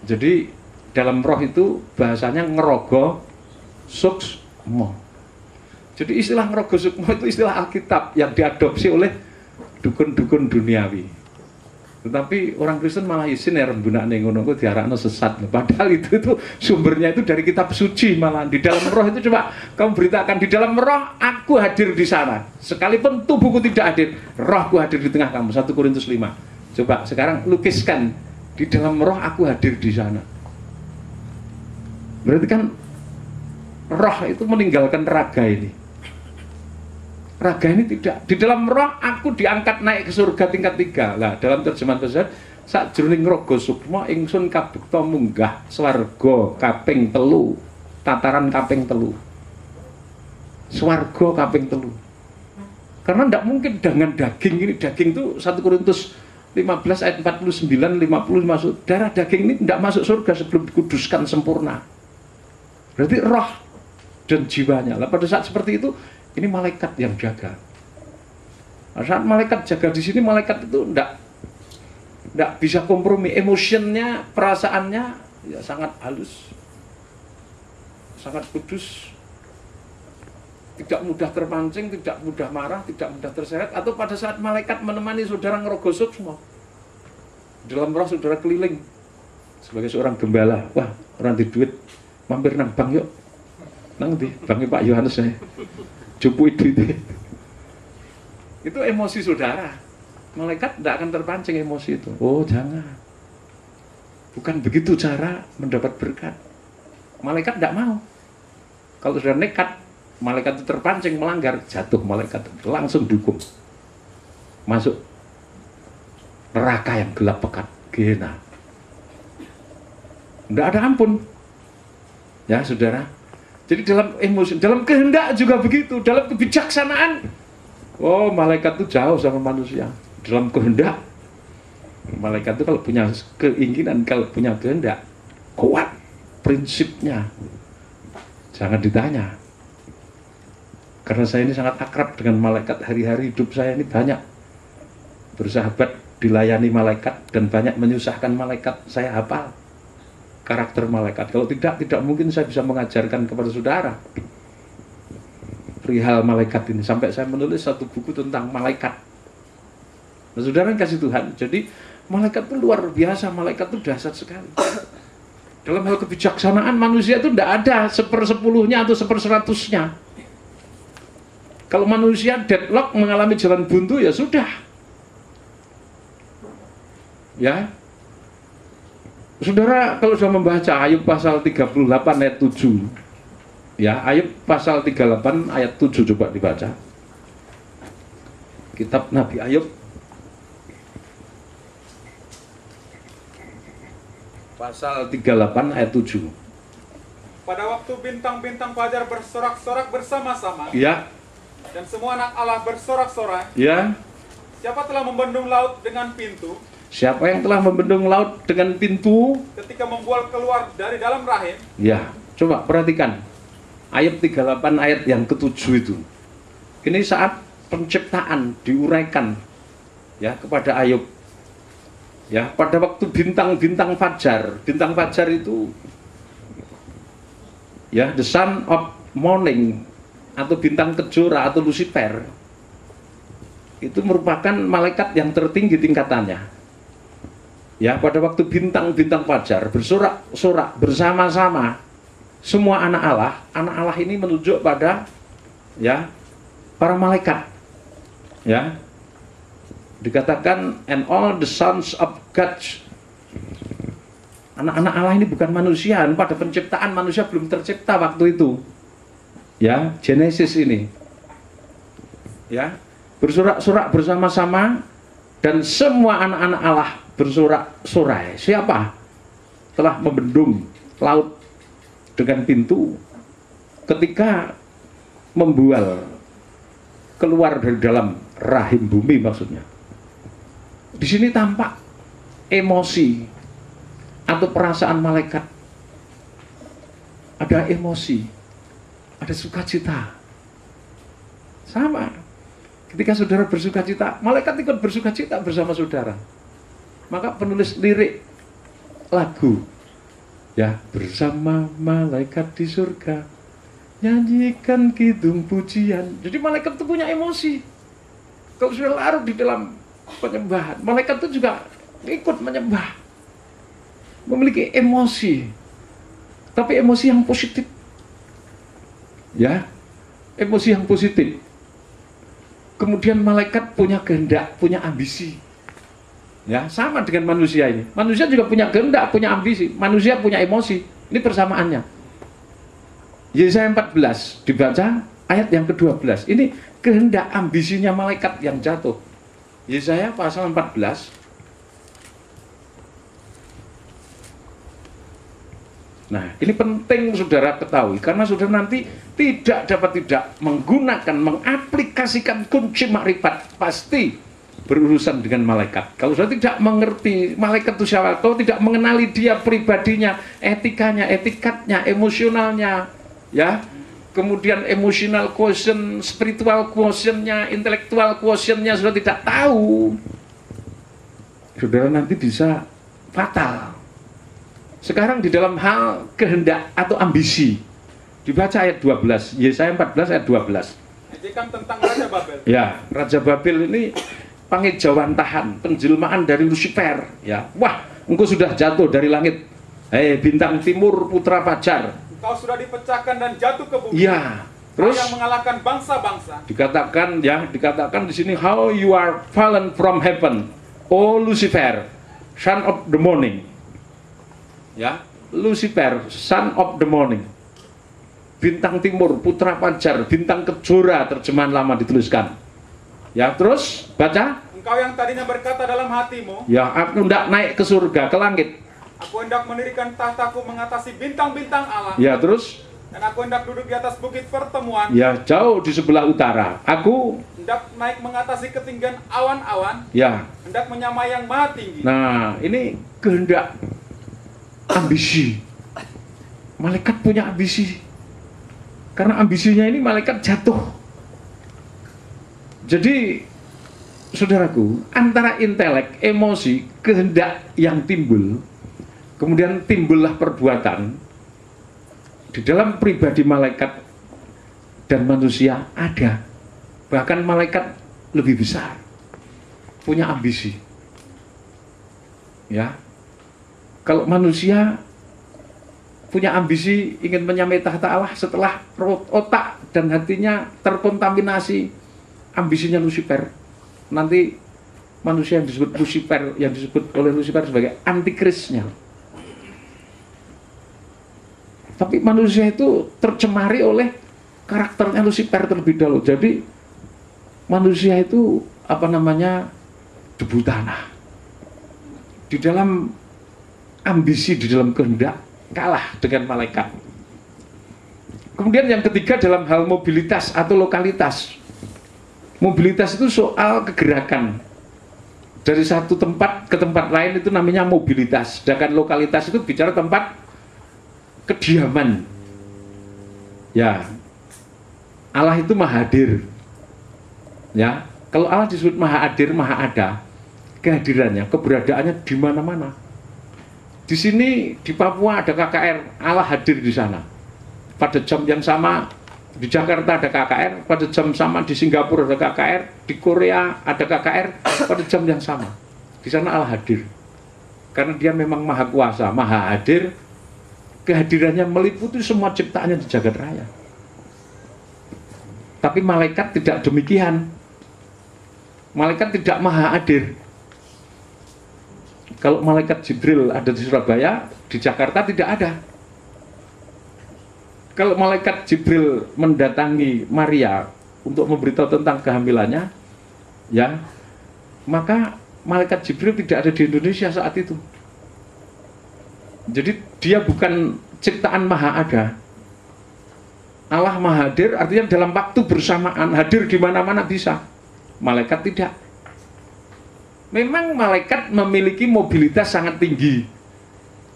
Jadi dalam roh itu bahasanya ngerogo suksma. Jadi istilah ngerogo suksma itu istilah Alkitab yang diadopsi oleh dukun-dukun duniawi. Tetapi orang Kristen malah isin ya rembunan ngono ku diarakno sesat. Padahal itu sumbernya itu dari kitab suci. Malah di dalam roh itu coba kamu beritakan, di dalam roh aku hadir di sana. Sekalipun tubuhku tidak hadir, rohku hadir di tengah kamu. 1 Korintus 5. Coba sekarang lukiskan, di dalam roh aku hadir di sana. Berarti kan roh itu meninggalkan raga ini. raga ini tidak. Di dalam roh aku diangkat naik ke surga tingkat 3. Lah dalam terjemahan bahasa sakjroning raga sukma ingsun kabekta munggah swarga kaping 3, tataran kaping 3. Swarga kaping 3. Karena tidak mungkin dengan daging ini. Daging itu 1 Korintus 15 ayat 49 50 masuk. Darah daging ini tidak masuk surga sebelum dikuduskan sempurna. Berarti roh dan jiwanya. Lah pada saat seperti itu, ini malaikat yang jaga. Nah, saat malaikat jaga di sini, malaikat itu tidak bisa kompromi. Emosinya, perasaannya ya sangat halus, sangat kudus, tidak mudah terpancing, tidak mudah marah, tidak mudah terseret. Atau pada saat malaikat menemani saudara ngerogosok semua, dalam roh saudara keliling sebagai seorang gembala. Wah, orang di duit, mampir nang bank yuk. Nang di banknya Pak Yohanes saya cupu duit. Itu emosi saudara. Malaikat tidak akan terpancing emosi itu. Oh jangan, bukan begitu cara mendapat berkat. Malaikat tidak mau. Kalau sudah nekat, malaikat itu terpancing melanggar, jatuh malaikat langsung dukung, masuk neraka yang gelap pekat, Gehenna. Tidak ada ampun, ya saudara. Jadi dalam emosi, dalam kehendak juga begitu, dalam kebijaksanaan. Oh malaikat itu jauh sama manusia. Dalam kehendak, malaikat itu kalau punya keinginan, kalau punya kehendak, kuat prinsipnya. Jangan ditanya. Karena saya ini sangat akrab dengan malaikat, hari-hari hidup saya ini banyak bersahabat, dilayani malaikat, dan banyak menyusahkan malaikat. Saya hafal karakter malaikat. Kalau tidak mungkin saya bisa mengajarkan kepada saudara perihal malaikat ini. Sampai saya menulis satu buku tentang malaikat. Nah, saudara yang kasih Tuhan, jadi malaikat itu luar biasa, malaikat itu dahsyat sekali. Dalam hal kebijaksanaan manusia itu tidak ada 1/10-nya atau 1/100-nya. Kalau manusia deadlock, mengalami jalan buntu, ya sudah. Ya. Saudara kalau sudah membaca Ayub pasal 38 ayat 7. Ya, Ayub pasal 38 ayat 7 coba dibaca. Kitab Nabi Ayub pasal 38 ayat 7. Pada waktu bintang-bintang fajar bersorak-sorak bersama-sama, Ya. dan semua anak Allah bersorak-sorak, Ya. siapa telah membendung laut dengan pintu, Siapa yang telah membendung laut dengan pintu? ketika membual keluar dari dalam rahim? Ya, coba perhatikan Ayub 38 ayat yang ke-7 itu. Ini saat penciptaan diuraikan ya kepada Ayub. Ya, pada waktu bintang-bintang fajar itu ya, the son of morning atau bintang kejora atau Lucifer, itu merupakan malaikat yang tertinggi tingkatannya. Ya, pada waktu bintang-bintang fajar bersorak-sorak bersama-sama semua anak Allah ini menunjuk pada ya para malaikat. Ya. Dikatakan and all the sons of God. Anak-anak Allah ini bukan manusia, pada penciptaan manusia belum tercipta waktu itu. Ya, Genesis ini. Ya, bersorak-sorak bersama-sama dan semua anak-anak Allah bersorak-sorai. Siapa? Telah membendung laut dengan pintu ketika membual keluar dari dalam rahim bumi maksudnya. Di sini tampak emosi atau perasaan malaikat. Ada emosi, ada sukacita. Sama. Ketika saudara bersukacita, malaikat ikut bersukacita bersama saudara. Maka penulis lirik lagu, ya, bersama malaikat di surga, nyanyikan kidung pujian. Jadi malaikat itu punya emosi. Kalau sudah larut di dalam penyembahan, malaikat itu juga ikut menyembah, memiliki emosi, tapi emosi yang positif. Ya, emosi yang positif. Kemudian malaikat punya kehendak, punya ambisi. Ya, sama dengan manusia ini. Manusia juga punya kehendak, punya ambisi. Manusia punya emosi. Ini persamaannya. Yesaya 14 dibaca ayat yang ke-12. Ini kehendak ambisinya malaikat yang jatuh. Yesaya pasal 14. Nah, ini penting saudara ketahui, karena saudara nanti tidak menggunakan, mengaplikasikan kunci makrifat, pasti berurusan dengan malaikat. Kalau saudara tidak mengerti malaikat itu siapa, kalau tidak mengenali dia pribadinya, etikanya, etikatnya, emosionalnya, ya, kemudian emotional quotient, spiritual quotient-nya, intellectual quotient-nya saudara tidak tahu, saudara nanti bisa fatal. Sekarang di dalam hal kehendak atau ambisi, dibaca ayat 12, Yesaya 14 ayat 12. Ejekan tentang Raja Babel. Ya, Raja Babel ini pangejauhantahan, penjelmaan dari Lucifer. Ya, wah, engkau sudah jatuh dari langit. Bintang timur, putra fajar. Engkau sudah dipecahkan dan jatuh ke bumi. Ya, terus yang mengalahkan bangsa-bangsa. Dikatakan di sini, how you are fallen from heaven, O Lucifer, son of the morning. Ya, Lucifer, son of the morning, bintang timur, putra fajar, bintang kejora, terjemahan lama dituliskan. Ya, terus baca. Engkau yang tadinya berkata dalam hatimu, ya, aku hendak naik ke surga, ke langit. Aku hendak mendirikan tahtaku mengatasi bintang-bintang Allah. Ya, terus. Dan aku hendak duduk di atas bukit pertemuan. Ya, jauh di sebelah utara. Aku hendak naik mengatasi ketinggian awan-awan. Ya. Hendak menyamai yang maha tinggi. Nah, ini kehendak ambisi. Malaikat punya ambisi. Karena ambisinya ini malaikat jatuh. Jadi, saudaraku, antara intelek, emosi, kehendak yang timbul, kemudian timbullah perbuatan, di dalam pribadi malaikat dan manusia ada. Bahkan malaikat lebih besar, punya ambisi. Ya. Kalau manusia punya ambisi ingin menyamai tahta Allah setelah otak dan hatinya terkontaminasi ambisinya Lucifer, nanti manusia yang disebut Lucifer, yang disebut oleh Lucifer sebagai antikrisnya. Tapi manusia itu tercemari oleh karakternya Lucifer terlebih dahulu. Jadi manusia itu debu tanah. Di dalam ambisi, di dalam kehendak, kalah dengan malaikat. Kemudian yang ketiga dalam hal mobilitas atau lokalitas. Mobilitas itu soal kegerakan. Dari satu tempat ke tempat lain itu namanya mobilitas. Sedangkan lokalitas itu bicara tempat kediaman. Ya, Allah itu maha hadir. Ya, kalau Allah disebut maha hadir, maha ada, kehadirannya, keberadaannya di mana-mana. Di sini di Papua ada KKR, Allah hadir di sana. Pada jam yang sama di Jakarta ada KKR, pada jam sama di Singapura ada KKR, di Korea ada KKR, pada jam yang sama. Di sana Allah hadir. Karena dia memang maha kuasa, maha hadir. Kehadirannya meliputi semua ciptaannya di jagat raya. Tapi malaikat tidak demikian. Malaikat tidak maha hadir. Kalau malaikat Jibril ada di Surabaya, di Jakarta tidak ada. Kalau malaikat Jibril mendatangi Maria untuk memberitahu tentang kehamilannya, ya, maka malaikat Jibril tidak ada di Indonesia saat itu. Jadi dia bukan ciptaan maha ada. Allah maha hadir artinya dalam waktu bersamaan, hadir di mana-mana bisa. Malaikat tidak. Memang malaikat memiliki mobilitas sangat tinggi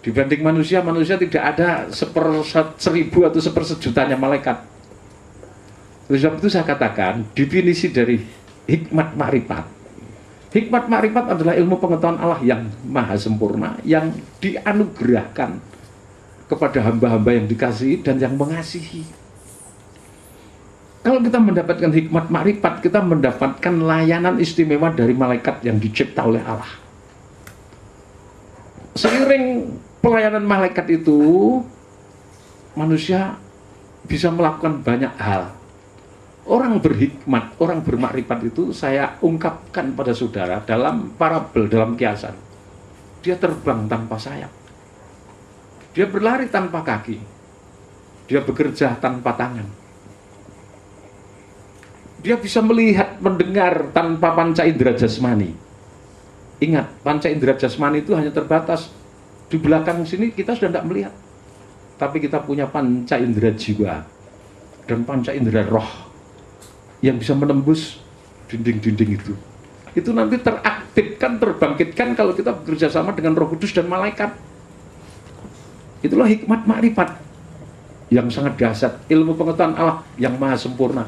dibanding manusia. Manusia tidak ada 1/1000 atau 1/1000-nya malaikat. Oleh sebab itu saya katakan definisi dari hikmat makrifat. Hikmat makrifat adalah ilmu pengetahuan Allah yang maha sempurna, yang dianugerahkan kepada hamba-hamba yang dikasihi dan yang mengasihi. Kalau kita mendapatkan hikmat makrifat, kita mendapatkan layanan istimewa dari malaikat yang dicipta oleh Allah. Seiring pelayanan malaikat itu, manusia bisa melakukan banyak hal. Orang berhikmat, orang bermakrifat itu saya ungkapkan pada saudara dalam parabel, dalam kiasan. Dia terbang tanpa sayap. Dia berlari tanpa kaki. Dia bekerja tanpa tangan. Dia bisa melihat, mendengar tanpa panca indera jasmani. Ingat, panca indera jasmani itu hanya terbatas. Di belakang sini kita sudah tidak melihat. Tapi kita punya panca indera jiwa dan panca indera roh yang bisa menembus dinding-dinding itu. Itu nanti teraktifkan, terbangkitkan kalau kita bekerja sama dengan Roh Kudus dan malaikat. Itulah hikmat makrifat yang sangat dahsyat, ilmu pengetahuan Allah yang maha sempurna.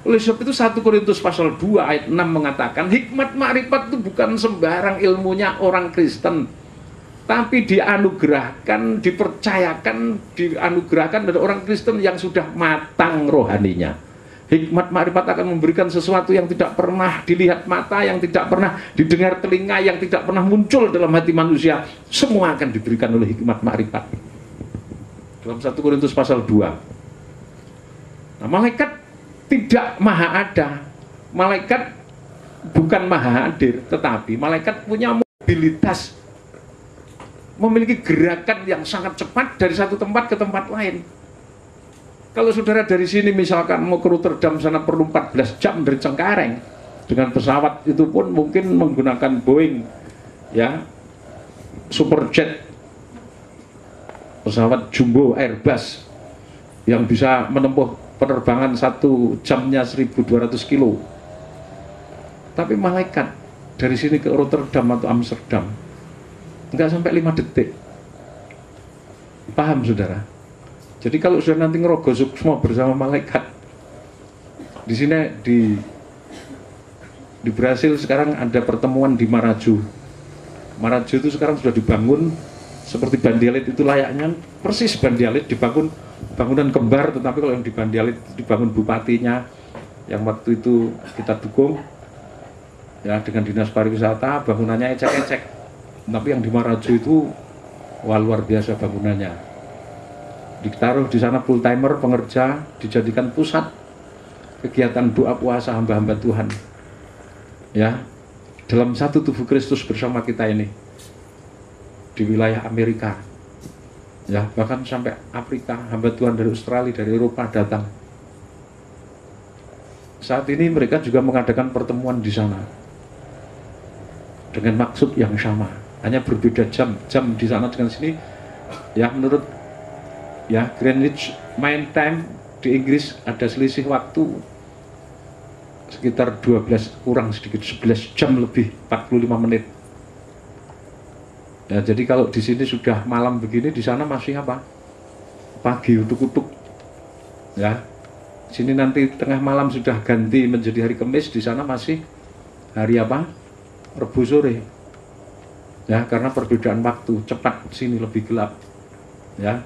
Oleh sebab itu 1 Korintus pasal 2 ayat 6 mengatakan hikmat makrifat itu bukan sembarang ilmunya orang Kristen, tapi dianugerahkan, dipercayakan, dianugerahkan dari orang Kristen yang sudah matang rohaninya. Hikmat makrifat akan memberikan sesuatu yang tidak pernah dilihat mata, yang tidak pernah didengar telinga, yang tidak pernah muncul dalam hati manusia. Semua akan diberikan oleh hikmat makrifat. Dalam 1 Korintus pasal 2. Nah, malaikat tidak maha ada. Malaikat bukan maha hadir, tetapi malaikat punya mobilitas, memiliki gerakan yang sangat cepat dari satu tempat ke tempat lain. Kalau saudara dari sini misalkan mau ke Rotterdam sana perlu 14 jam dari Cengkareng, dengan pesawat itu pun mungkin menggunakan Boeing, ya, Superjet, pesawat jumbo Airbus yang bisa menempuh penerbangan 1 jamnya 1.200 kilo. Tapi malaikat dari sini ke Rotterdam atau Amsterdam nggak sampai 5 detik. Paham saudara? Jadi kalau saudara nanti ngerogoh semua bersama malaikat, di sini di Brasil sekarang ada pertemuan di Maraju. Maraju itu sekarang sudah dibangun seperti Bandialit, itu layaknya persis Bandialit, dibangun bangunan kembar, tetapi kalau yang di Bandialit dibangun bupatinya yang waktu itu kita dukung ya dengan dinas pariwisata, bangunannya ecek-ecek. Tapi yang di Maraju itu wah luar biasa bangunannya. Ditaruh di sana full timer pengerja, dijadikan pusat kegiatan doa puasa hamba-hamba Tuhan. Ya, dalam satu tubuh Kristus bersama kita ini di wilayah Amerika. Ya, bahkan sampai Afrika, hamba Tuhan dari Australia, dari Eropa datang. Saat ini mereka juga mengadakan pertemuan di sana dengan maksud yang sama, hanya berbeda jam di sana dengan sini. Ya, menurut ya Greenwich Mean Time di Inggris ada selisih waktu sekitar 12 kurang sedikit 11 jam lebih 45 menit. Ya, jadi kalau di sini sudah malam begini, di sana masih apa? Pagi utuk-utuk. Ya. Sini nanti tengah malam sudah ganti menjadi hari Kamis, di sana masih hari apa? Rebu sore. Ya, karena perbedaan waktu, cepat sini lebih gelap. Ya.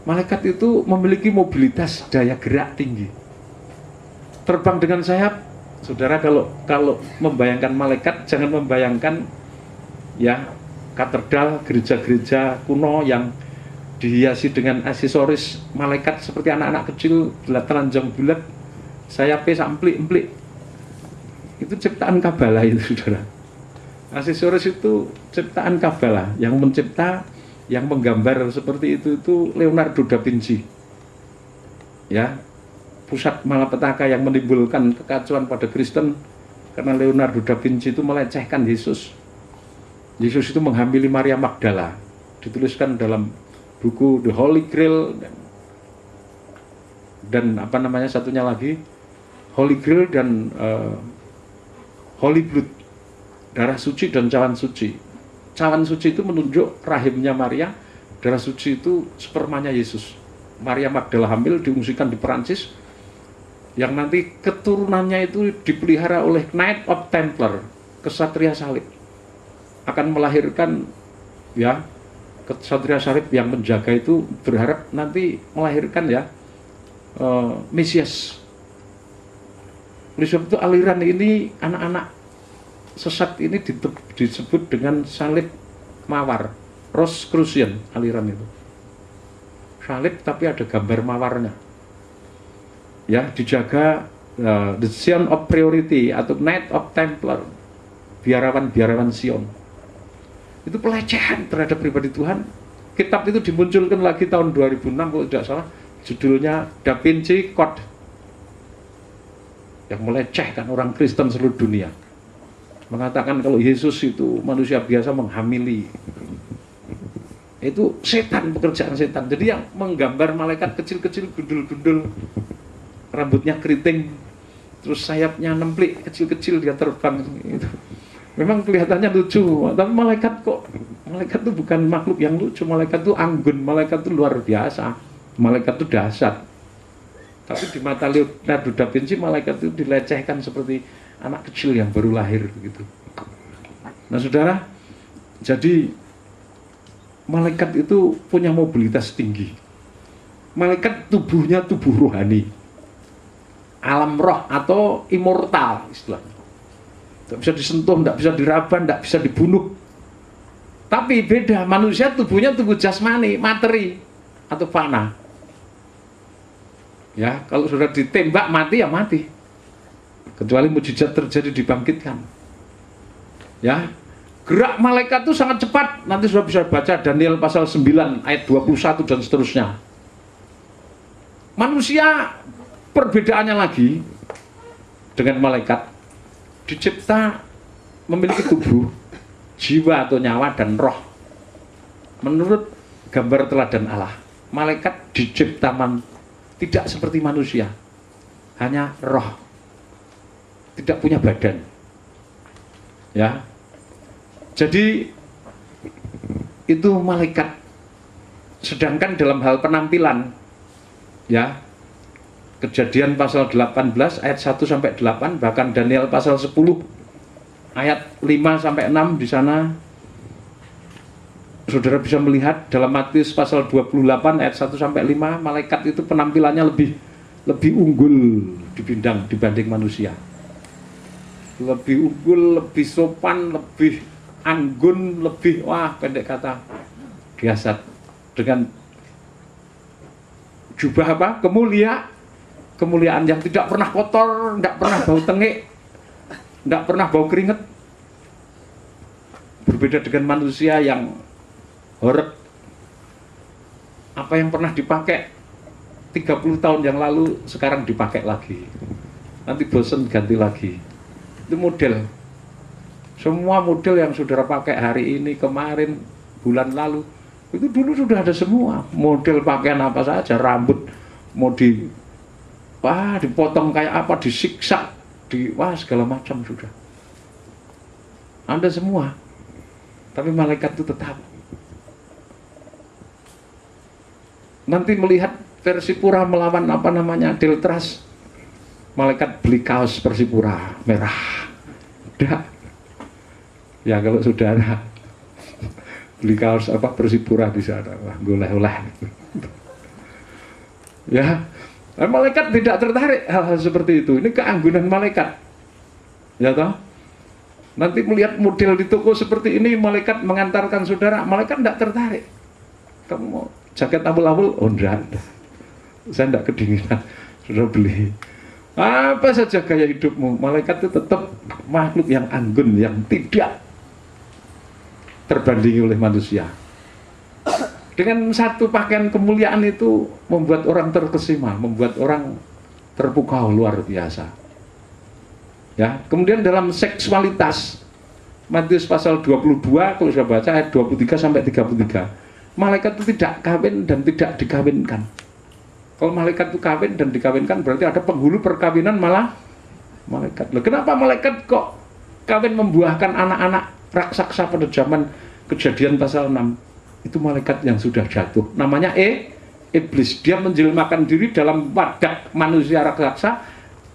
Malaikat itu memiliki mobilitas daya gerak tinggi. Terbang dengan sayap. Saudara kalau membayangkan malaikat, jangan membayangkan ya katedral, gereja-gereja kuno yang dihiasi dengan aksesoris malaikat seperti anak-anak kecil telanjang bulat, sayapnya samplik-emplik. Itu ciptaan Kabbalah itu saudara. Aksesoris itu ciptaan Kabbalah, yang mencipta, yang menggambar seperti itu Leonardo da Vinci. Ya, pusat malapetaka yang menimbulkan kekacauan pada Kristen karena Leonardo da Vinci itu melecehkan Yesus. Yesus itu menghamili Maria Magdala, dituliskan dalam buku The Holy Grail dan apa namanya satunya lagi Holy Grail dan Holy Blood, darah suci dan cawan suci. Cawan suci itu menunjuk rahimnya Maria, darah suci itu spermanya Yesus. Maria Magdala hamil, diungsikan di Perancis, yang nanti keturunannya itu dipelihara oleh Knight of Templar, kesatria salib, akan melahirkan ya kesatria salib yang menjaga itu berharap nanti melahirkan ya Mesias. Oleh sebab itu aliran ini anak-anak sesat ini disebut dengan salib mawar, Rosicrucian aliran itu. Salib tapi ada gambar mawarnya. Ya, dijaga the Zion of Priority atau Knight of Templar, biarawan-biarawan Sion. Itu pelecehan terhadap pribadi Tuhan. Kitab itu dimunculkan lagi tahun 2006 kalau tidak salah, judulnya Da Vinci Code. yang melecehkan orang Kristen seluruh dunia, mengatakan kalau Yesus itu manusia biasa menghamili. Itu setan, pekerjaan setan. Jadi yang menggambar malaikat kecil-kecil, gundul-gundul, rambutnya keriting, terus sayapnya nemplik, kecil-kecil, dia terbang itu. Memang kelihatannya lucu, tapi malaikat itu bukan makhluk yang lucu, malaikat itu anggun, malaikat itu luar biasa, malaikat itu dahsyat. Tapi di mata Leonardo da Vinci, malaikat itu dilecehkan seperti anak kecil yang baru lahir begitu. Nah saudara, jadi malaikat itu punya mobilitas tinggi. Malaikat tubuhnya tubuh rohani, alam roh atau immortal istilahnya. Tidak bisa disentuh, tidak bisa diraba, tidak bisa dibunuh. Tapi beda, manusia tubuhnya tubuh jasmani, materi atau fana. Ya, kalau sudah ditembak mati ya mati. Kecuali mujizat terjadi dibangkitkan. Ya, gerak malaikat itu sangat cepat. Nanti sudah bisa baca Daniel pasal 9 ayat 21 dan seterusnya. Manusia perbedaannya lagi dengan malaikat, dicipta memiliki tubuh, jiwa atau nyawa dan roh. Menurut gambar teladan Allah, malaikat dicipta tidak seperti manusia, hanya roh, tidak punya badan. Ya, jadi itu malaikat. Sedangkan dalam hal penampilan, ya, Kejadian pasal 18 ayat 1 sampai 8, bahkan Daniel pasal 10 ayat 5 sampai 6 di sana saudara bisa melihat. Dalam Matius pasal 28 ayat 1 sampai 5, malaikat itu penampilannya lebih unggul dibanding manusia. Lebih unggul, lebih sopan, lebih anggun, lebih pendek kata dahsyat, dengan jubah apa? Kemuliaan yang tidak pernah kotor, tidak pernah bau tengik, tidak pernah bau keringat. Berbeda dengan manusia yang horeg. Apa yang pernah dipakai 30 tahun yang lalu sekarang dipakai lagi. Nanti bosan ganti lagi. Itu model. Semua model yang saudara pakai hari ini, kemarin, bulan lalu, itu dulu sudah ada semua. Model pakaian apa saja, rambut mau dipotong kayak apa, disiksa, segala macam sudah. Ada semua. Tapi malaikat itu tetap. Nanti melihat Persipura melawan Deltras, malaikat beli kaos Persipura merah. Udah. Ya kalau saudara beli kaos Persipura di sana, goleh-oleh. Ya. Malaikat tidak tertarik hal-hal seperti itu. Ini keanggunan malaikat. Ya toh? Nanti melihat model di toko seperti ini, malaikat mengantarkan saudara, malaikat tidak tertarik. Kamu mau jaket abul-abul? Oh enggak. Saya tidak kedinginan. Sudah beli. Apa saja gaya hidupmu, malaikat itu tetap makhluk yang anggun, yang tidak terbandingi oleh manusia. Dengan satu pakaian kemuliaan itu membuat orang terkesima, membuat orang terpukau luar biasa. Ya, kemudian dalam seksualitas, Matius pasal 22, kalau sudah baca ayat 23 sampai 33, malaikat itu tidak kawin dan tidak dikawinkan. Kalau malaikat itu kawin dan dikawinkan, berarti ada penghulu perkawinan malah malaikat. Loh, kenapa malaikat kok kawin membuahkan anak-anak raksasa pada zaman Kejadian pasal 6? Itu malaikat yang sudah jatuh, namanya iblis. Dia menjelmakan diri dalam wadah manusia raksasa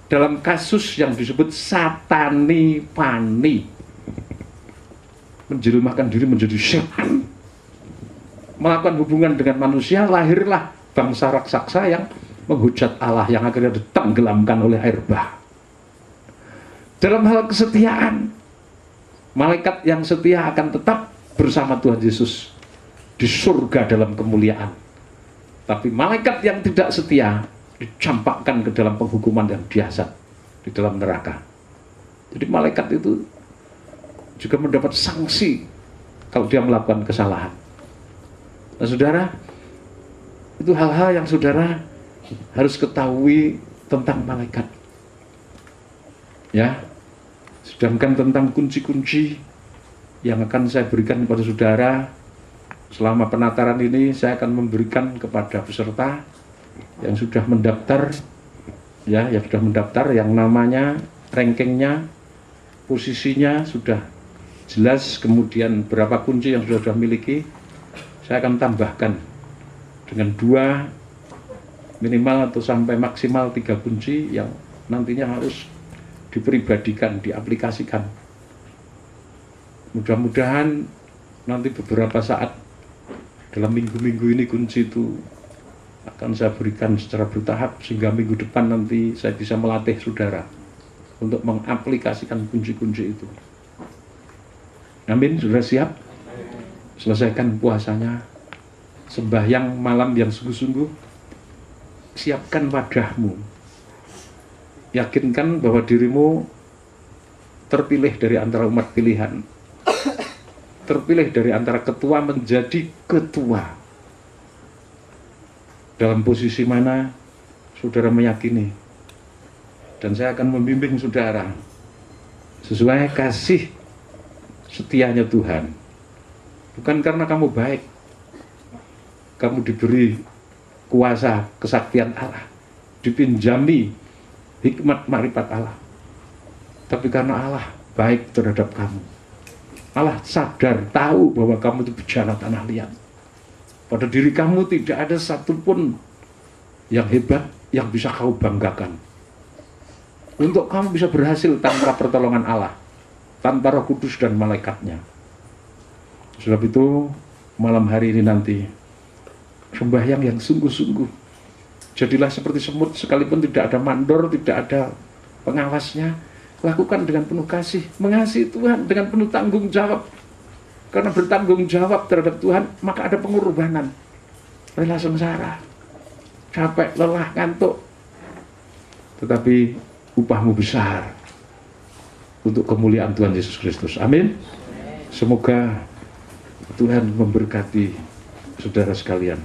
dalam kasus yang disebut satani pani, menjelmakan diri menjadi setan, melakukan hubungan dengan manusia. Lahirlah bangsa raksasa yang menghujat Allah, yang akhirnya ditenggelamkan oleh air bah. Dalam hal kesetiaan, malaikat yang setia akan tetap bersama Tuhan Yesus di surga dalam kemuliaan. Tapi malaikat yang tidak setia dicampakkan ke dalam penghukuman yang dahsyat di dalam neraka. Jadi malaikat itu juga mendapat sanksi kalau dia melakukan kesalahan. Nah saudara, itu hal-hal yang saudara harus ketahui tentang malaikat. Ya. Sedangkan tentang kunci-kunci yang akan saya berikan kepada saudara selama penataran ini, saya akan memberikan kepada peserta yang sudah mendaftar, ya, yang sudah mendaftar, yang namanya, rankingnya, posisinya sudah jelas, kemudian berapa kunci yang sudah miliki, saya akan tambahkan dengan 2 minimal atau sampai maksimal 3 kunci yang nantinya harus dipribadikan, diaplikasikan. Mudah-mudahan nanti beberapa saat dalam minggu-minggu ini kunci itu akan saya berikan secara bertahap, sehingga minggu depan nanti saya bisa melatih saudara untuk mengaplikasikan kunci-kunci itu. Amin. Sudah siap? Selesaikan puasanya, sembahyang malam yang sungguh-sungguh, siapkan wadahmu, yakinkan bahwa dirimu terpilih dari antara umat pilihan, terpilih dari antara ketua menjadi ketua. Dalam posisi mana saudara meyakini, dan saya akan membimbing saudara sesuai kasih setianya Tuhan. Bukan karena kamu baik, kamu diberi kuasa kesaktian Allah, dipinjami hikmat marifat Allah, tapi karena Allah baik terhadap kamu. Allah sadar, tahu bahwa kamu itu bejana tanah liat. Pada diri kamu tidak ada satupun yang hebat yang bisa kau banggakan. Untuk kamu bisa berhasil tanpa pertolongan Allah, tanpa Roh Kudus dan malaikatnya. Sebab itu malam hari ini nanti sembahyang yang sungguh-sungguh. Jadilah seperti semut, sekalipun tidak ada mandor, tidak ada pengawasnya. Lakukan dengan penuh kasih, mengasihi Tuhan dengan penuh tanggung jawab. Karena bertanggung jawab terhadap Tuhan, maka ada pengorbanan. Rela sengsara, capek, lelah, ngantuk, tetapi upahmu besar untuk kemuliaan Tuhan Yesus Kristus. Amin. Semoga Tuhan memberkati saudara sekalian.